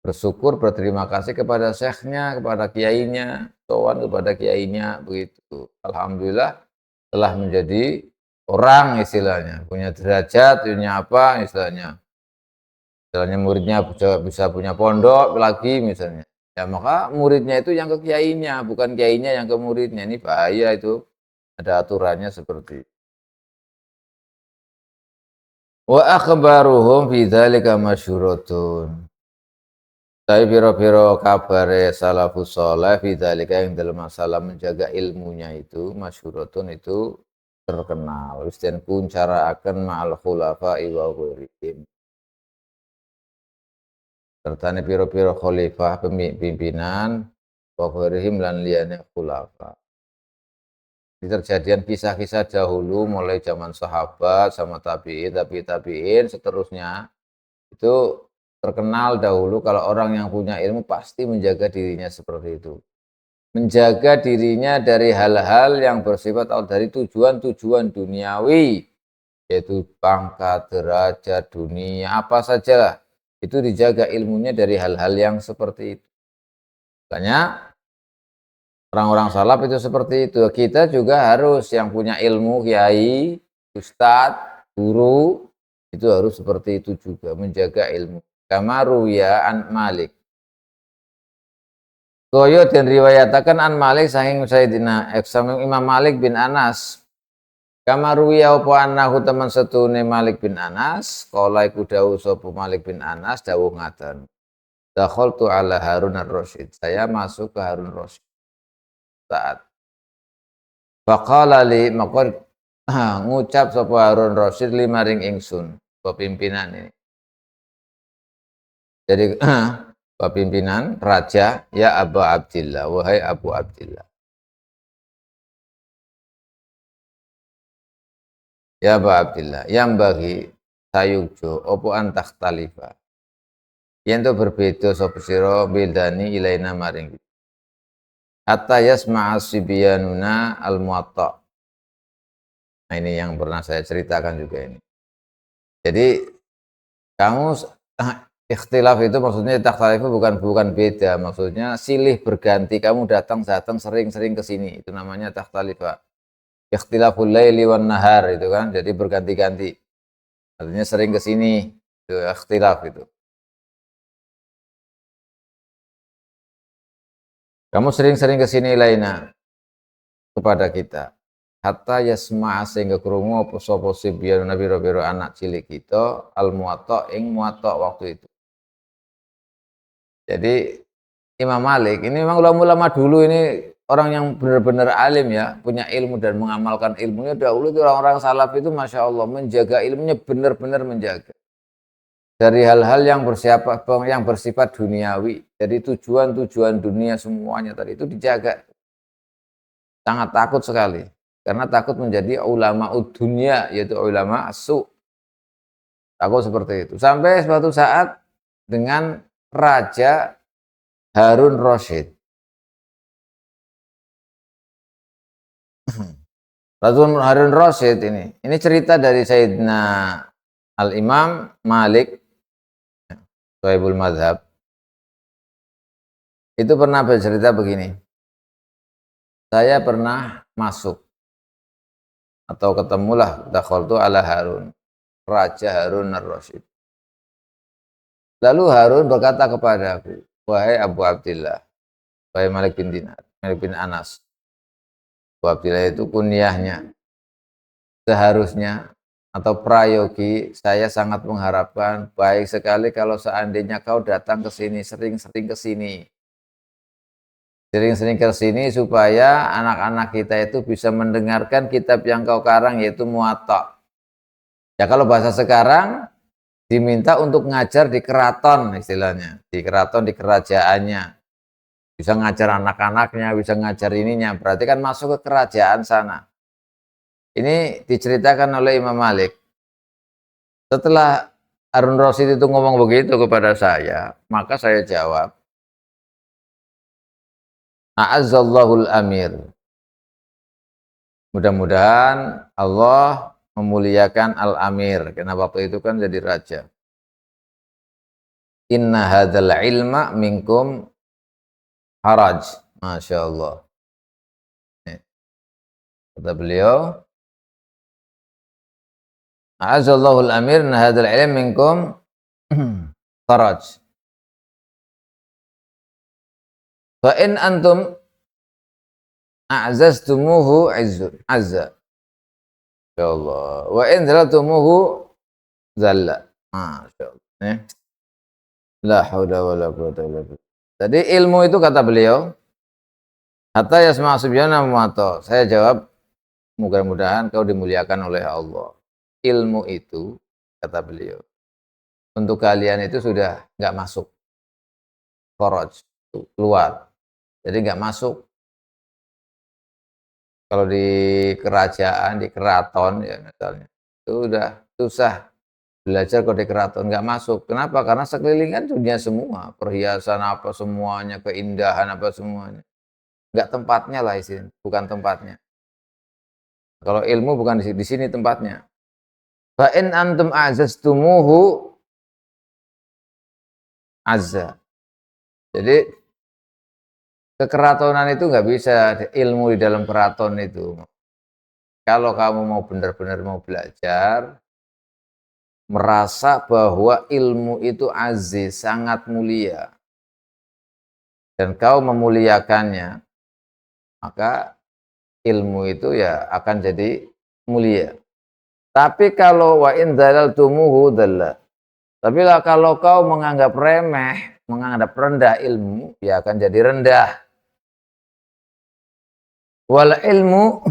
Bersyukur, berterima kasih kepada syekhnya, kepada kiainya, sowan kepada kiainya begitu. Alhamdulillah telah menjadi orang istilahnya, punya derajat, punya apa istilahnya. Istilahnya muridnya bisa punya pondok lagi misalnya. Ya maka muridnya itu yang ke kiainya, bukan kiainya yang ke muridnya. Ini bahaya itu. Ada aturannya seperti itu. Wa akhbaruhum fi dzalika masyhuratun. Tapi piro-piro kabare salafus saleh fi dzalika yang dalam masalah menjaga ilmunya itu masyhuratun itu terkenal. Wis den kuncaraaken ma'al khulafa wa ghairihim. Sertane piro-piro khalifah pimpinan wa ghairihim lan liyane khulafa. Di terjadian kisah-kisah dahulu mulai zaman sahabat sama tabi'in seterusnya itu terkenal dahulu kalau orang yang punya ilmu pasti menjaga dirinya seperti itu. Menjaga dirinya dari hal-hal yang bersifat atau dari tujuan-tujuan duniawi, yaitu pangkat, derajat, dunia, apa saja itu dijaga ilmunya dari hal-hal yang seperti itu. Makanya orang-orang salaf itu seperti itu. Kita juga harus yang punya ilmu, kiai, ustadz, guru, itu harus seperti itu juga, menjaga ilmu. Kamaru ya an Malik. Koyo dan riwayatakan an Malik sahing Sayyidina Imam Malik bin Anas. Kamaru ya opo annahu teman setune Malik bin Anas, kala iku dawuh sapa Malik bin Anas dawuh ngaten. Dakhaltu ala Harun ar-Rasyid. Saya masuk ke Harun Rasyid. Saat Faqala li maka ngucap sapa Harun Rasyid limaring ingsun pimpinan ini. Jadi pimpinan raja, ya Abu Abdillah, wahai Abu Abdillah. Ya Abu Abdillah, yang bagi sayujo opo antah talifa. Yen to berbeda sapa sira bedani ilaina maring hatta yasma'a sibyanuna al-muwatta. Nah ini yang pernah saya ceritakan juga ini. Jadi kamu ikhtilaf itu maksudnya takhtalifu bukan beda, maksudnya silih berganti, kamu datang sering-sering ke sini, itu namanya takhtalifa. Ikhtilaful laili wan nahar itu kan, jadi berganti-ganti. Artinya sering ke sini, itu ikhtilaf itu. Kamu sering-sering ke sini laina kepada kita. Hatta yasma'a sehingga krungu apa sapa sibyan nabi biro anak cilik kita al muwatta ing muwatta waktu itu. Jadi Imam Malik ini memang ulama-ulama dulu ini orang yang benar-benar alim ya, punya ilmu dan mengamalkan ilmunya. Dahulu itu orang-orang salaf itu Masya Allah menjaga ilmunya, benar-benar menjaga. Dari hal-hal yang bersifat duniawi, jadi tujuan-tujuan dunia semuanya tadi itu dijaga. Sangat takut sekali. Karena takut menjadi ulama dunia, yaitu ulama asu. Takut seperti itu. Sampai suatu saat dengan Raja Harun Rasyid. Rasul Harun Rasyid ini cerita dari Sayyidina Al-Imam Malik, Sahibul Madhab. Itu pernah bercerita begini. Saya pernah masuk atau ketemulah dakhaltu ala Harun, Raja Harun Ar-Rasyid. Lalu Harun berkata kepadaku, wahai Abu Abdillah, wahai Malik bin Dinar, Malik bin Anas. Abu Abdillah itu kunyahnya. Seharusnya atau prayogi, saya sangat mengharapkan baik sekali kalau seandainya kau datang ke sini, sering-sering ke sini. Sering-sering ke sini supaya anak-anak kita itu bisa mendengarkan kitab yang kau karang yaitu Muwatta. Ya kalau bahasa sekarang diminta untuk ngajar di keraton istilahnya, di keraton, di kerajaannya. Bisa ngajar anak-anaknya, bisa ngajar ininya, berarti kan masuk ke kerajaan sana. Ini diceritakan oleh Imam Malik. Setelah Harun Rasyid itu ngomong begitu kepada saya, maka saya jawab, A'azzallahul amir. Mudah-mudahan Allah memuliakan al-amir, karena waktu itu kan jadi raja. Inna hadzal ilma minkum haraj. Masya Allah. Kata beliau, A'azzallahul amir, inna hadzal ilma minkum haraj. Fa in antum a'zaztumuhu azza. Ya Allah. Wa in zalatumuhu zalla. Masyaallah. La haula wala quwwata illa billah. Jadi ilmu itu kata beliau, hatta yasma' subyana muwatta. Saya jawab, mudah-mudahan kau dimuliakan oleh Allah. Ilmu itu kata beliau, untuk kalian itu sudah enggak masuk. Kharaj, keluar. Jadi enggak masuk. Kalau di kerajaan, di keraton ya misalnya, itu udah susah belajar kalau di keraton, nggak masuk. Kenapa? Karena sekeliling kan dunia semua, perhiasan apa semuanya, keindahan apa semuanya. Nggak tempatnya lah isinya, bukan tempatnya. Kalau ilmu bukan di sini tempatnya. Fa in antum a'zaztumuhu azza. Jadi kekeratonan itu nggak bisa, ilmu di dalam keraton itu. Kalau kamu mau benar-benar mau belajar, merasa bahwa ilmu itu aziz, sangat mulia, dan kau memuliakannya, maka ilmu itu ya akan jadi mulia. Tapi kalau wa in dalaltumuhu dalla. Tapi lah kalau kau menganggap remeh, menganggap rendah ilmu, ya akan jadi rendah. Wal ilmu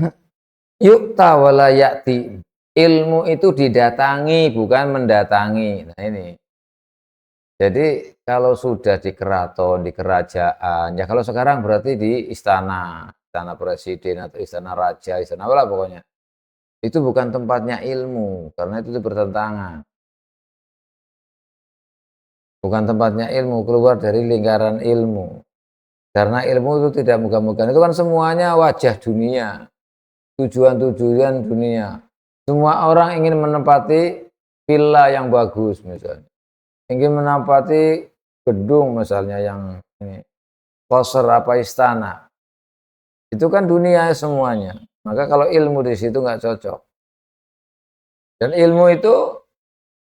Yu'ta wala ya'ti. Ilmu itu didatangi bukan mendatangi. Nah ini. Jadi kalau sudah di keraton, di kerajaan, ya kalau sekarang berarti di istana, istana presiden atau istana raja, istana apa pokoknya. Itu bukan tempatnya ilmu, karena itu bertentangan. Bukan tempatnya ilmu, keluar dari lingkaran ilmu. Karena ilmu itu tidak moga-moga. Itu kan semuanya wajah dunia, tujuan-tujuan dunia. Semua orang ingin menempati villa yang bagus misalnya. Ingin menempati gedung misalnya yang ini, koser apa istana. Itu kan dunia semuanya. Maka kalau ilmu di situ nggak cocok. Dan ilmu itu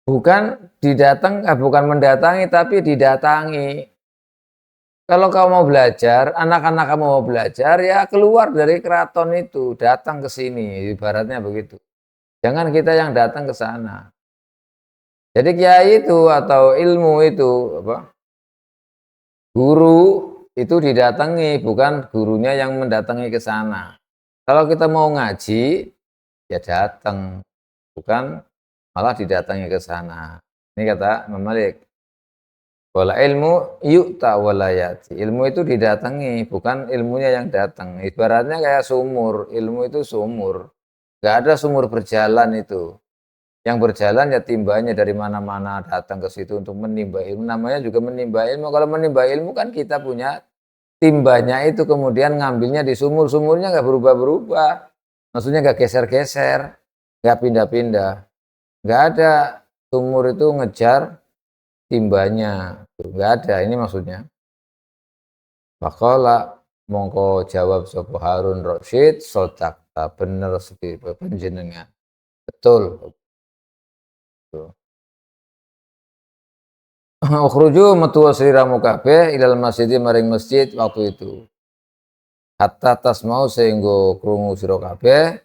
bukan mendatangi, tapi didatangi. Kalau kamu mau belajar, anak-anak kamu mau belajar, ya keluar dari keraton itu, datang ke sini, ibaratnya begitu. Jangan kita yang datang ke sana. Jadi kiai itu atau ilmu itu, apa? Guru itu didatangi, bukan gurunya yang mendatangi ke sana. Kalau kita mau ngaji, ya datang, bukan malah didatangi ke sana. Ini kata Imam Malik. Wala ilmu yu'ta walayati. Ilmu itu didatangi, bukan ilmunya yang datang. Ibaratnya kayak sumur, ilmu itu sumur. Gak ada sumur berjalan itu. Yang berjalan ya timbanya dari mana-mana datang ke situ untuk menimba ilmu. Namanya juga menimba ilmu. Kalau menimba ilmu kan kita punya timbanya itu kemudian ngambilnya di sumur. Sumurnya nggak berubah-berubah. Maksudnya nggak geser-geser, nggak pindah-pindah. Nggak ada sumur itu ngejar timbanya. Nggak ada, ini maksudnya. Faqala mongko jawab sapa Harun Rasyid, sodakta bener sedih panjenengan. Betul. Betul. Ukhruju metu sliramu kabeh ilal masjid maring masjid waktu itu. Hatta tasmau sehingga krungu sira kabeh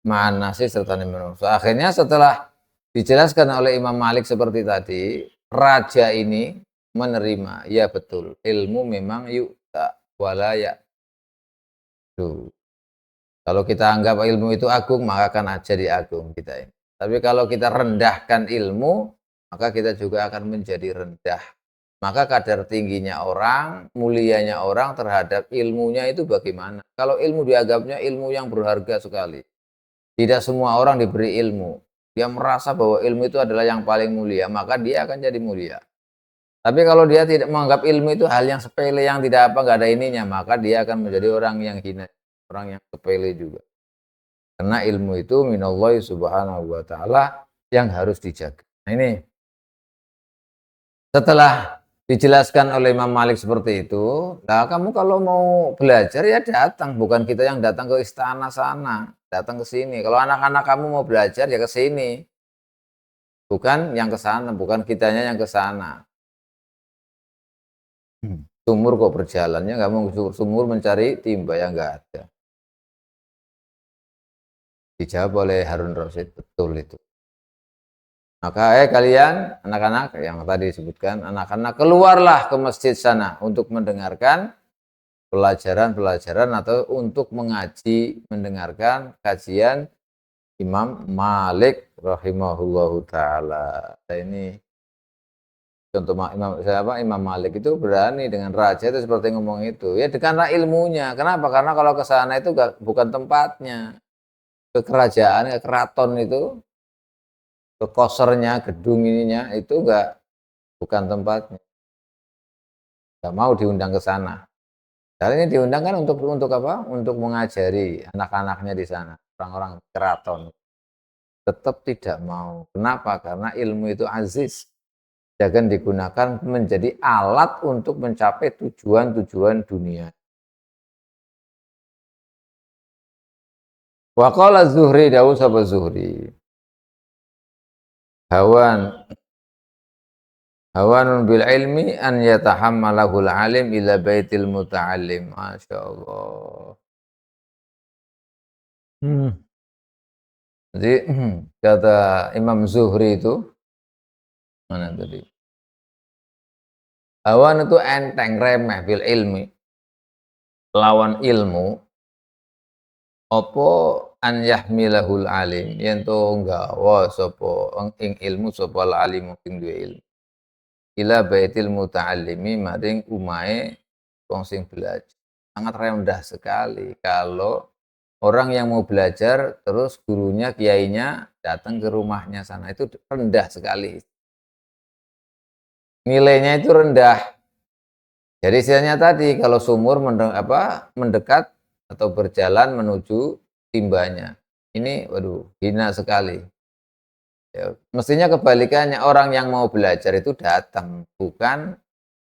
ma'an nasi serta menungso. Akhirnya setelah dijelaskan oleh Imam Malik seperti tadi, raja ini menerima, ya betul, ilmu memang yu'ta wala ya'du. Kalau kita anggap ilmu itu agung, maka akan jadi agung kita ini. Tapi kalau kita rendahkan ilmu, maka kita juga akan menjadi rendah. Maka kadar tingginya orang, mulianya orang terhadap ilmunya itu bagaimana? Kalau ilmu dianggapnya ilmu yang berharga sekali. Tidak semua orang diberi ilmu. Dia merasa bahwa ilmu itu adalah yang paling mulia, maka dia akan jadi mulia. Tapi kalau dia tidak menganggap ilmu itu hal yang sepele, yang tidak apa, nggak ada ininya, maka dia akan menjadi orang yang hina, orang yang sepele juga. Karena ilmu itu minallahi subhanahu wa ta'ala yang harus dijaga. Nah ini, setelah dijelaskan oleh Imam Malik seperti itu, nah kamu kalau mau belajar ya datang, bukan kita yang datang ke istana sana, datang ke sini. Kalau anak-anak kamu mau belajar ya ke sini, bukan yang ke sana, bukan kitanya yang ke sana. Sumur kok berjalannya, nggak mau sumur mencari timba yang nggak ada. Dijawab oleh Harun Rasid, betul itu. Maka kalian anak-anak yang tadi disebutkan, anak-anak keluarlah ke masjid sana untuk mendengarkan pelajaran-pelajaran atau untuk mengaji, mendengarkan kajian Imam Malik rahimahullahu taala. Nah, ini contoh Imam Malik itu berani dengan raja itu seperti ngomong itu. Ya karena ilmunya. Kenapa? Karena kalau ke sana itu bukan tempatnya. Ke kerajaan, ke keraton itu, ke kosernya, gedung ininya itu bukan tempatnya. Gak mau diundang ke sana. Kali ini diundang kan untuk apa? Untuk mengajari anak-anaknya di sana, orang-orang keraton. Tetap tidak mau. Kenapa? Karena ilmu itu aziz. Jangan digunakan menjadi alat untuk mencapai tujuan-tujuan dunia. Wa qala Zuhri dawu sapa Zuhri. Hawanun bil ilmi an yatahammalahul alim ila baitil muta'allim. Masya Allah. Jadi kata Imam Zuhri itu, mana tadi? Hawan itu enteng, remeh, bil ilmi. Lawan ilmu, apa an yahmilahul alim yen to nggawa sapa ing ilmu sapa al alim sing duwe ilmu ila baitil muta'allimi maring umahe wong sing belajar. Sangat rendah sekali kalau orang yang mau belajar terus gurunya, kiainya datang ke rumahnya sana, itu rendah sekali. Nilainya itu rendah. Jadi istilahnya tadi kalau sumur mendekat atau berjalan menuju timbanya. Ini waduh hina sekali. Ya, mestinya kebalikannya, orang yang mau belajar itu datang, bukan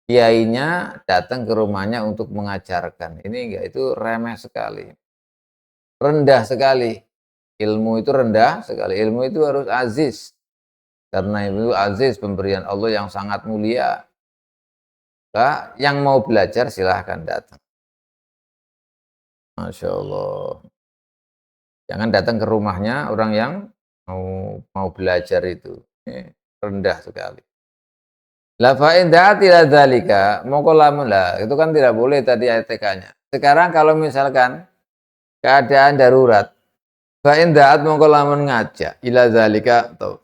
kiainya datang ke rumahnya untuk mengajarkan. Ini enggak, itu remeh sekali. Rendah sekali. Ilmu itu rendah sekali. Ilmu itu harus aziz. Karena itu aziz, pemberian Allah yang sangat mulia. Nah, yang mau belajar silahkan datang. Masya Allah. Jangan datang ke rumahnya orang yang mau belajar itu. Ini rendah sekali. La fa in da'at ila dzalika, mongko lamun lah, itu kan tidak boleh tadi ATK-nya. Sekarang kalau misalkan keadaan darurat, fa in da'at mongko lamun ngajak ila dzalika atau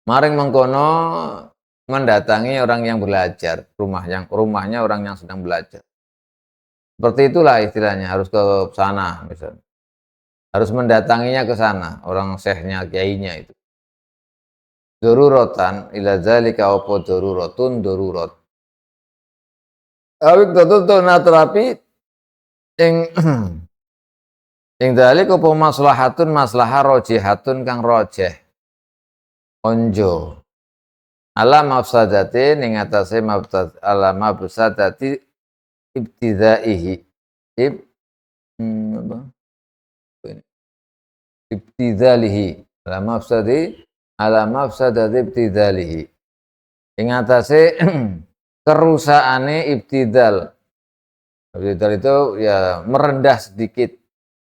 maring mengkono mendatangi orang yang belajar, rumahnya orang yang sedang belajar. Seperti itulah istilahnya, harus ke sana misalnya. Harus mendatanginya ke sana, orang syekhnya, kiainya itu. Daruratan ila zalika apa daruratun darurat. Awik tetutuna terapi ing ing dalik apa maslahatun maslahah rojihatun kang rojeh. Onjo. Ala mafsadati ing atase ala mafsadati ibtidaihi. Ib apa? Ibtidalihi. Ala mafsadati ibtidalihi. Ing atase kerusakane ibtidal. Ibtidal itu ya merendah sedikit.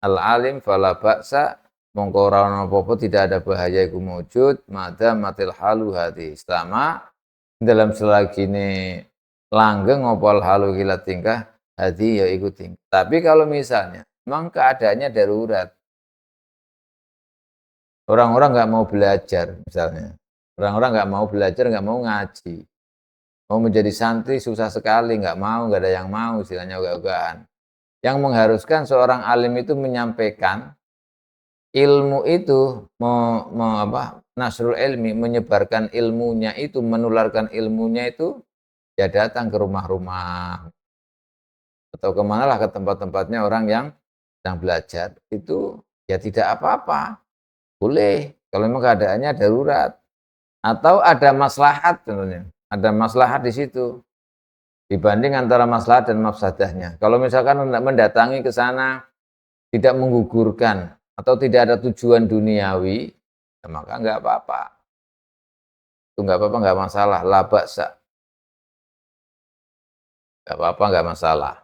Al-alim fala ba'sa mongko ora ana apa-apa, tidak ada bahaya iku mujud madza matil halu hati. Selama dalam selagi ini langgeng opal halu kila tingkah hati ya ikut tingkah. Tapi kalau misalnya memang keadaannya darurat, orang-orang nggak mau belajar misalnya, orang-orang nggak mau belajar, nggak mau ngaji, mau menjadi santri susah sekali, nggak mau, nggak ada yang mau, istilahnya ogah-ogahan. Yang mengharuskan seorang alim itu menyampaikan ilmu itu, nasrul ilmi, menyebarkan ilmunya itu, menularkan ilmunya itu, ya datang ke rumah-rumah atau kemanalah ke tempat-tempatnya orang yang sedang belajar itu, ya tidak apa-apa, boleh kalau memang keadaannya darurat atau ada maslahat, tentunya ada maslahat di situ dibanding antara maslahat dan mafsadahnya. Kalau misalkan mendatangi ke sana tidak menggugurkan atau tidak ada tujuan duniawi, ya maka enggak apa-apa. Itu enggak apa-apa, enggak masalah, la ba'sa. Enggak apa-apa, enggak masalah.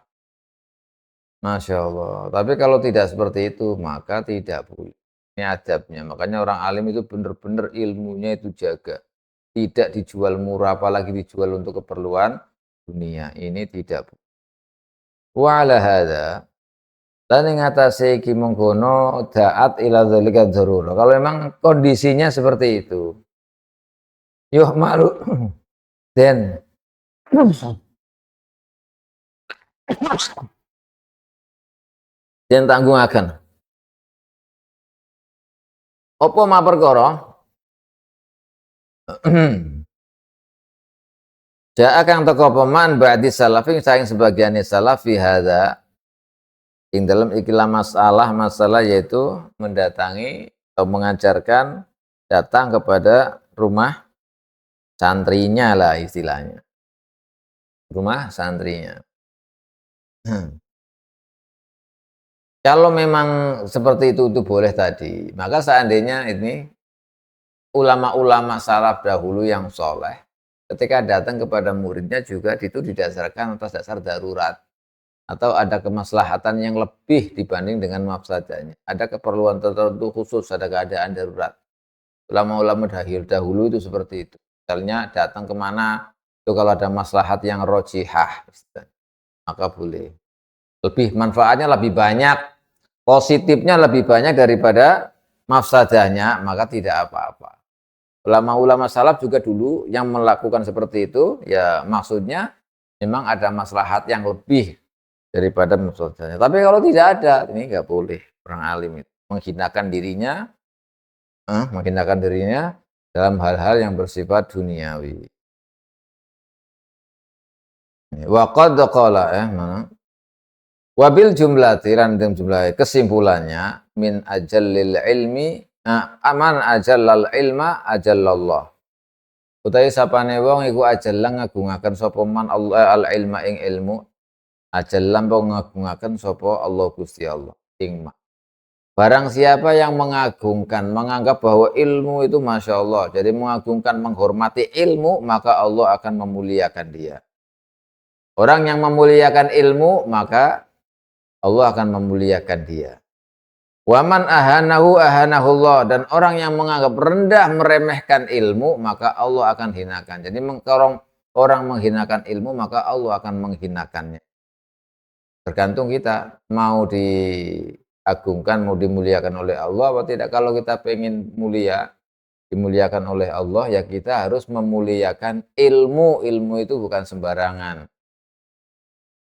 Masya Allah. Tapi kalau tidak seperti itu, maka tidak boleh. Ini adabnya. Makanya orang alim itu benar-benar ilmunya itu jaga. Tidak dijual murah, apalagi dijual untuk keperluan dunia. Ini tidak boleh. Wa ala hadza, lan ing atase iki mengkono da'at ila dzalika dzarurah. Kalau memang kondisinya seperti itu, yuh malu den den tanggungaken. Apa ma perkara? Ja kang teko peman ba'di salafin saking sebagian salafi hadza ing dalam ikilah masalah yaitu mendatangi atau mengajarkan, datang kepada rumah santrinya lah istilahnya. Rumah santrinya. Kalau memang seperti itu boleh tadi, maka seandainya ini ulama-ulama salaf dahulu yang soleh, ketika datang kepada muridnya juga itu didasarkan atas dasar darurat. Atau ada kemaslahatan yang lebih dibanding dengan mafsadahnya. Ada keperluan tertentu khusus, ada keadaan darurat. Ulama-ulama dahulu itu seperti itu. Misalnya datang kemana, itu kalau ada maslahat yang rojihah, maka boleh. Lebih manfaatnya lebih banyak positifnya lebih banyak daripada mafsadahnya, maka tidak apa-apa. Ulama-ulama salaf juga dulu yang melakukan seperti itu, ya maksudnya memang ada maslahat yang lebih daripada mafsadahnya. Tapi kalau tidak ada, ini nggak boleh orang alim itu menghinakan dirinya dalam hal-hal yang bersifat duniawi. Wa qad qala mana? Wabil jumlati random jumlah kesimpulannya min ajallil ilmi aman ajallal ilma ajallallah. Utawi sapane wong iku ajallang ngagungaken sapa man Allah al ilma ing ilmu ajallan ngagungaken sapa Allah Gusti Allah ing barang siapa yang mengagungkan, menganggap bahwa ilmu itu Masya Allah, jadi mengagungkan, menghormati ilmu, maka Allah akan memuliakan dia. Orang yang memuliakan ilmu, maka Allah akan memuliakan dia. Waman ahanahu ahanahullah, dan orang yang menganggap rendah, meremehkan ilmu, maka Allah akan hinakan. Jadi orang menghinakan ilmu, maka Allah akan menghinakannya. Tergantung kita mau diagungkan, mau dimuliakan oleh Allah atau tidak. Kalau kita pengen mulia, dimuliakan oleh Allah, ya kita harus memuliakan ilmu. Ilmu itu bukan sembarangan.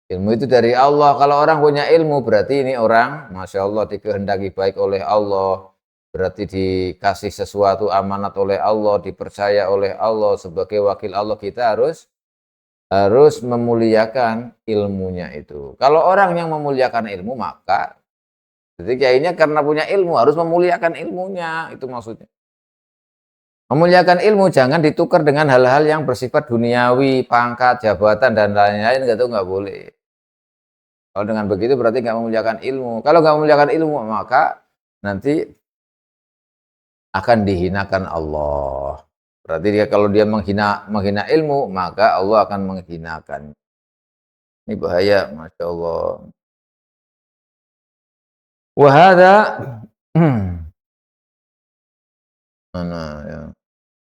Ilmu itu dari Allah. Kalau orang punya ilmu, berarti ini orang, Masya Allah, dikehendaki baik oleh Allah. Berarti dikasih sesuatu amanat oleh Allah, dipercaya oleh Allah. Sebagai wakil Allah, kita harus memuliakan ilmunya itu. Kalau orang yang memuliakan ilmu, maka jadi kayaknya karena punya ilmu harus memuliakan ilmunya, itu maksudnya. Memuliakan ilmu jangan ditukar dengan hal-hal yang bersifat duniawi, pangkat, jabatan dan lain-lain, nggak boleh. Kalau dengan begitu berarti nggak memuliakan ilmu. Kalau nggak memuliakan ilmu, maka nanti akan dihinakan Allah. Berarti kalau dia menghina ilmu, maka Allah akan menghinakan. Ini bahaya, Masya Allah. Wahada, mana ya?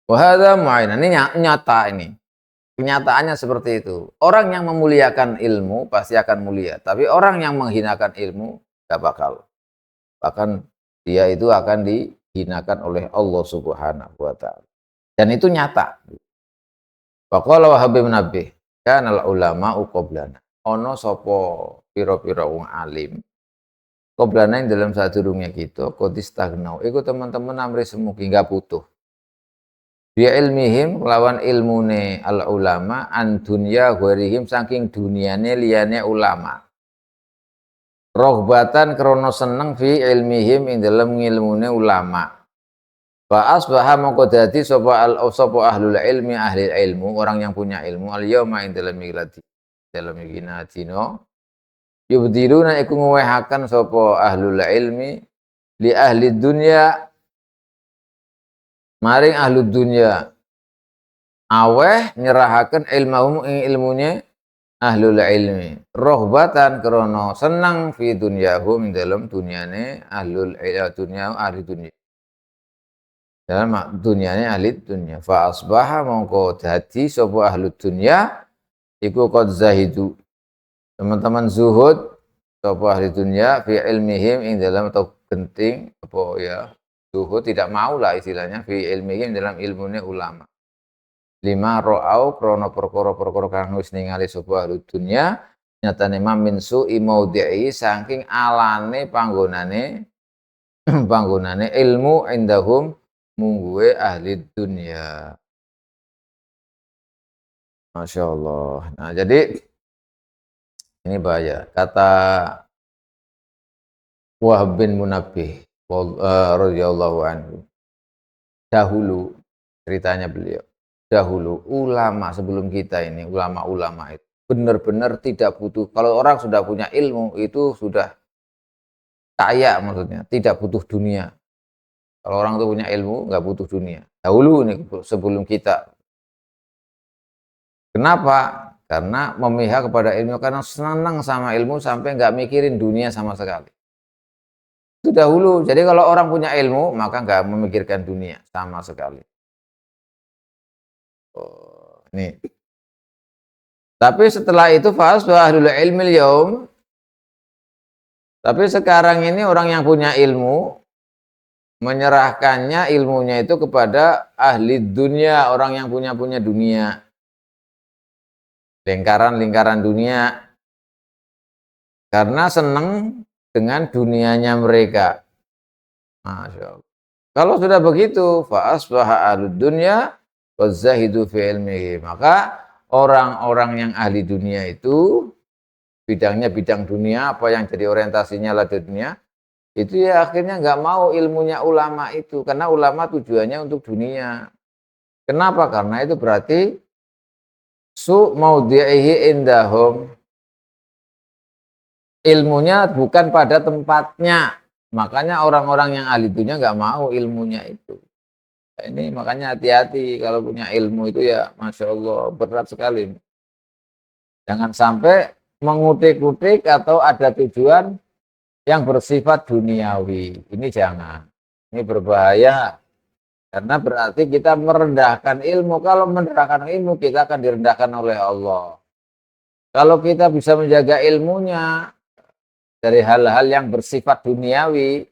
Wahada mu'ayna. Ini nyata ini. Kenyataannya seperti itu. Orang yang memuliakan ilmu pasti akan mulia. Tapi orang yang menghinakan ilmu, gak bakal. Bahkan dia itu akan dihinakan oleh Allah Subhanahu wa ta'ala. Dan itu nyata. Faqala Wahab bin Nabih, kanal ulama uqoblana. Ono sopo piro-piro wong alim. Qoblana yang dalam sadurunge kita kodis stagnau. Iku teman-teman amri semugi gak butuh. Dia ilmihim lawan ilmune al ulama an dunya gharihim saking duniane liyane ulama. Rohbatan krono seneng fi ilmihim ing dalam ngilmune ulama. Fa asbaha mongko dadi sapa ahlul ilmi ahli ilmu orang yang punya ilmu al yauma ing dalam miladi dalam dino yubdiluna iku ngwehaken sapa ahlul ilmi li ahli dunya maring ahli dunya aweh nyerahaken ilmahum ing ilmunya ahlul ilmi rohbatan krono senang fi dunyahum ing dalam dunyane ahlul dunya ahli dunya dalam dunyane ahli dunya fa asbaha mongko dadi sapa ahli dunya iku qad zahidu teman-teman zuhud sapa ahli dunya fi ilmihim ing dalam atau genting apa ya zuhud tidak mau lah istilahnya fi ilmihim dalam ilmunya ulama lima ro'au krono perkara-perkara kang wis ningali sapa ahli dunya nyatane min su'i maudhi'i saking alane panggonane panggonane ilmu indahum mungguwe ahli dunya. Masya Allah. Nah jadi ini bahaya. Kata Wahab bin Munabbih radhiyallahu anhu. Dahulu ceritanya beliau. Dahulu ulama sebelum kita ini, ulama-ulama itu benar-benar tidak butuh. Kalau orang sudah punya ilmu itu sudah kaya maksudnya, tidak butuh dunia. Kalau orang itu punya ilmu nggak butuh dunia. Dahulu ini sebelum kita. Kenapa? Karena memihak kepada ilmu karena senang sama ilmu sampai nggak mikirin dunia sama sekali. Itu dahulu. Jadi kalau orang punya ilmu maka nggak memikirkan dunia sama sekali. Oh, nih. Tapi setelah itu fa'as wa ahlul ilmil yaum Tapi sekarang ini orang yang punya ilmu menyerahkannya ilmunya itu kepada ahli dunia, orang yang punya dunia, lingkaran-lingkaran dunia, karena senang dengan dunianya mereka. Masya Allah. Kalau sudah begitu, fa asbaha ahlud dunya wazahidu fi ilmihi. Maka orang-orang yang ahli dunia itu bidangnya bidang dunia, apa yang jadi orientasinya adalah dunia, itu ya akhirnya nggak mau ilmunya ulama itu, karena ulama tujuannya untuk dunia. Kenapa? Karena itu berarti su maudhi'ihi indahum, ilmunya bukan pada tempatnya. Makanya orang-orang yang ahli dunia nggak mau ilmunya itu. Nah, ini makanya hati-hati kalau punya ilmu itu ya, Masya Allah, berat sekali. Jangan sampai mengutik-utik atau ada tujuan yang bersifat duniawi. Ini jangan. Ini berbahaya. Karena berarti kita merendahkan ilmu. Kalau merendahkan ilmu, kita akan direndahkan oleh Allah. Kalau kita bisa menjaga ilmunya dari hal-hal yang bersifat duniawi,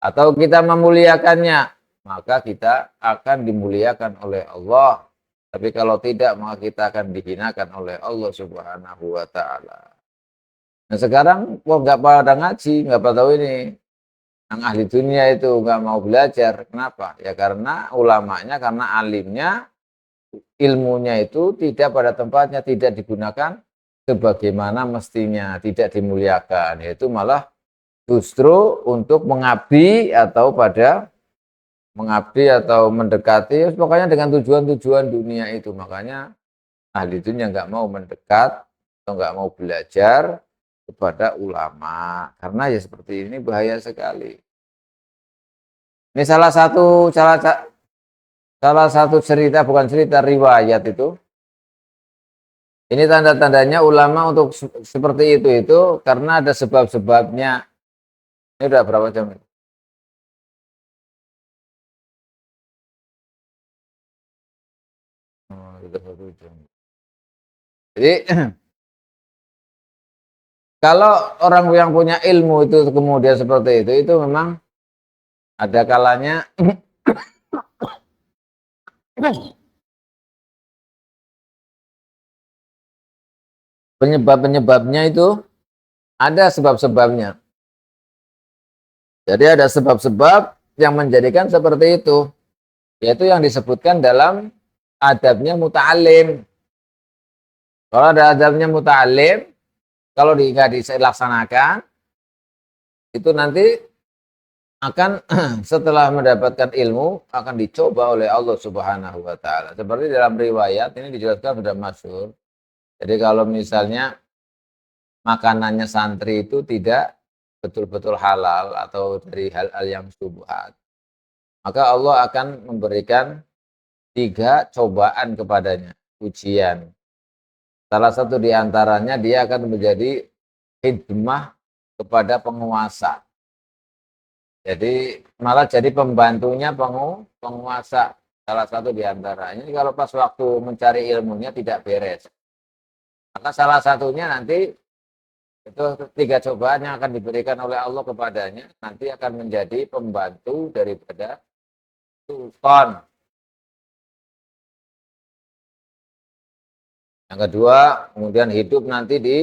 atau kita memuliakannya, maka kita akan dimuliakan oleh Allah. Tapi kalau tidak, maka kita akan dihinakan oleh Allah Subhanahu wa Ta'ala. Nah sekarang, kok nggak pada ngaji, nggak pada tahu ini. Yang ahli dunia itu nggak mau belajar. Kenapa? Ya karena ulamanya, karena alimnya, ilmunya itu tidak pada tempatnya, tidak digunakan sebagaimana mestinya, tidak dimuliakan. Yaitu malah justru untuk mengabdi atau mendekati, pokoknya dengan tujuan-tujuan dunia itu. Makanya ahli dunia nggak mau mendekat atau nggak mau belajar kepada ulama, karena ya seperti ini bahaya sekali. Ini salah satu cerita, bukan cerita, riwayat itu. Ini tanda-tandanya ulama untuk seperti itu karena ada sebab-sebabnya. Ini udah berapa jam? Oh, sudah 1 jam. Jadi kalau orang yang punya ilmu itu kemudian seperti itu memang ada kalanya penyebab-penyebabnya itu ada sebab-sebabnya. Jadi ada sebab-sebab yang menjadikan seperti itu, yaitu yang disebutkan dalam adabnya muta'alim. Kalau ada adabnya muta'alim, kalau nggak dilaksanakan, itu nanti akan setelah mendapatkan ilmu akan dicoba oleh Allah Subhanahu wa taala. Seperti dalam riwayat ini dijelaskan sudah masyhur. Jadi kalau misalnya makanannya santri itu tidak betul-betul halal atau dari hal-hal yang syubhat, maka Allah akan memberikan 3 cobaan kepadanya, ujian. Salah satu di antaranya dia akan menjadi khidmah kepada penguasa. Jadi malah jadi pembantunya penguasa, salah satu di antaranya. Ini kalau pas waktu mencari ilmunya tidak beres. Maka salah satunya nanti itu 3 cobaan yang akan diberikan oleh Allah kepadanya, nanti akan menjadi pembantu daripada sultan. Yang kedua, kemudian hidup nanti di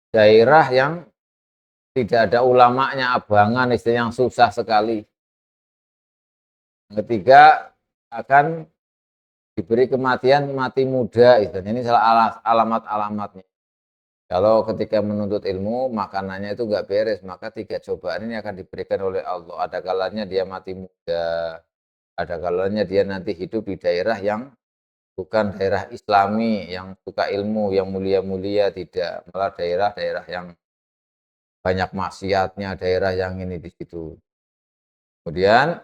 daerah yang tidak ada ulamanya, abangan, istilah yang susah sekali. Yang ketiga, akan diberi kematian mati muda. Ini salah alamat-alamatnya. Kalau ketika menuntut ilmu, makanannya itu nggak beres, maka 3 cobaan ini akan diberikan oleh Allah. Ada kalanya dia mati muda, ada kalanya dia nanti hidup di daerah yang bukan daerah Islami, yang suka ilmu, yang mulia-mulia, tidak. Malah daerah-daerah yang banyak maksiatnya, daerah yang ini di situ. Kemudian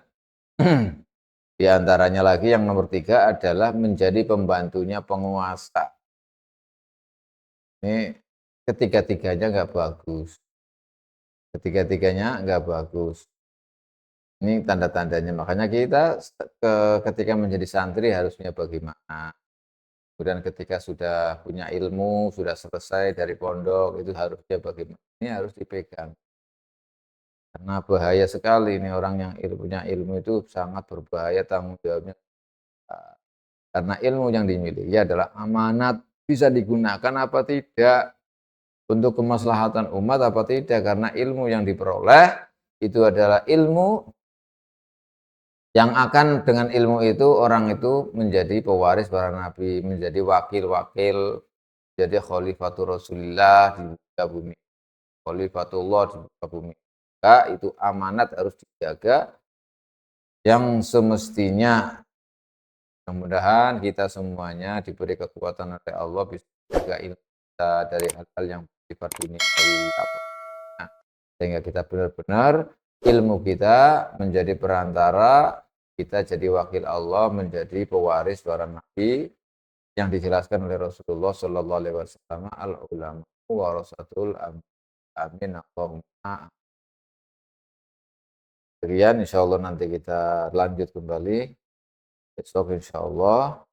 di antaranya lagi yang nomor 3 adalah menjadi pembantunya penguasa. Ini ketiga-tiganya nggak bagus. Ketiga-tiganya nggak bagus. Ini tanda-tandanya. Makanya kita ketika menjadi santri harusnya bagaimana? Kemudian ketika sudah punya ilmu, sudah selesai dari pondok, itu harusnya bagaimana? Ini harus dipegang. Karena bahaya sekali ini orang yang punya ilmu itu sangat berbahaya tanggung jawabnya. Karena ilmu yang dimiliki adalah amanat, bisa digunakan apa tidak untuk kemaslahatan umat apa tidak, karena ilmu yang diperoleh itu adalah ilmu yang akan dengan ilmu itu orang itu menjadi pewaris para nabi, menjadi wakil-wakil, jadi khalifatul Rasulillah di muka bumi, khalifatullah di muka bumi. Maka itu amanat harus dijaga yang semestinya. Mudah-mudahan kita semuanya diberi kekuatan oleh Allah bisa menjaga ilmu kita dari hal-hal yang bersifat duniawi, sehingga kita benar-benar ilmu kita menjadi perantara, kita jadi wakil Allah, menjadi pewaris para nabi yang dijelaskan oleh Rasulullah Shallallahu Alaihi Wasallam, al ulama warasatul amin. Allahumma. Sekian, insya Allah nanti kita lanjut kembali besok insya Allah.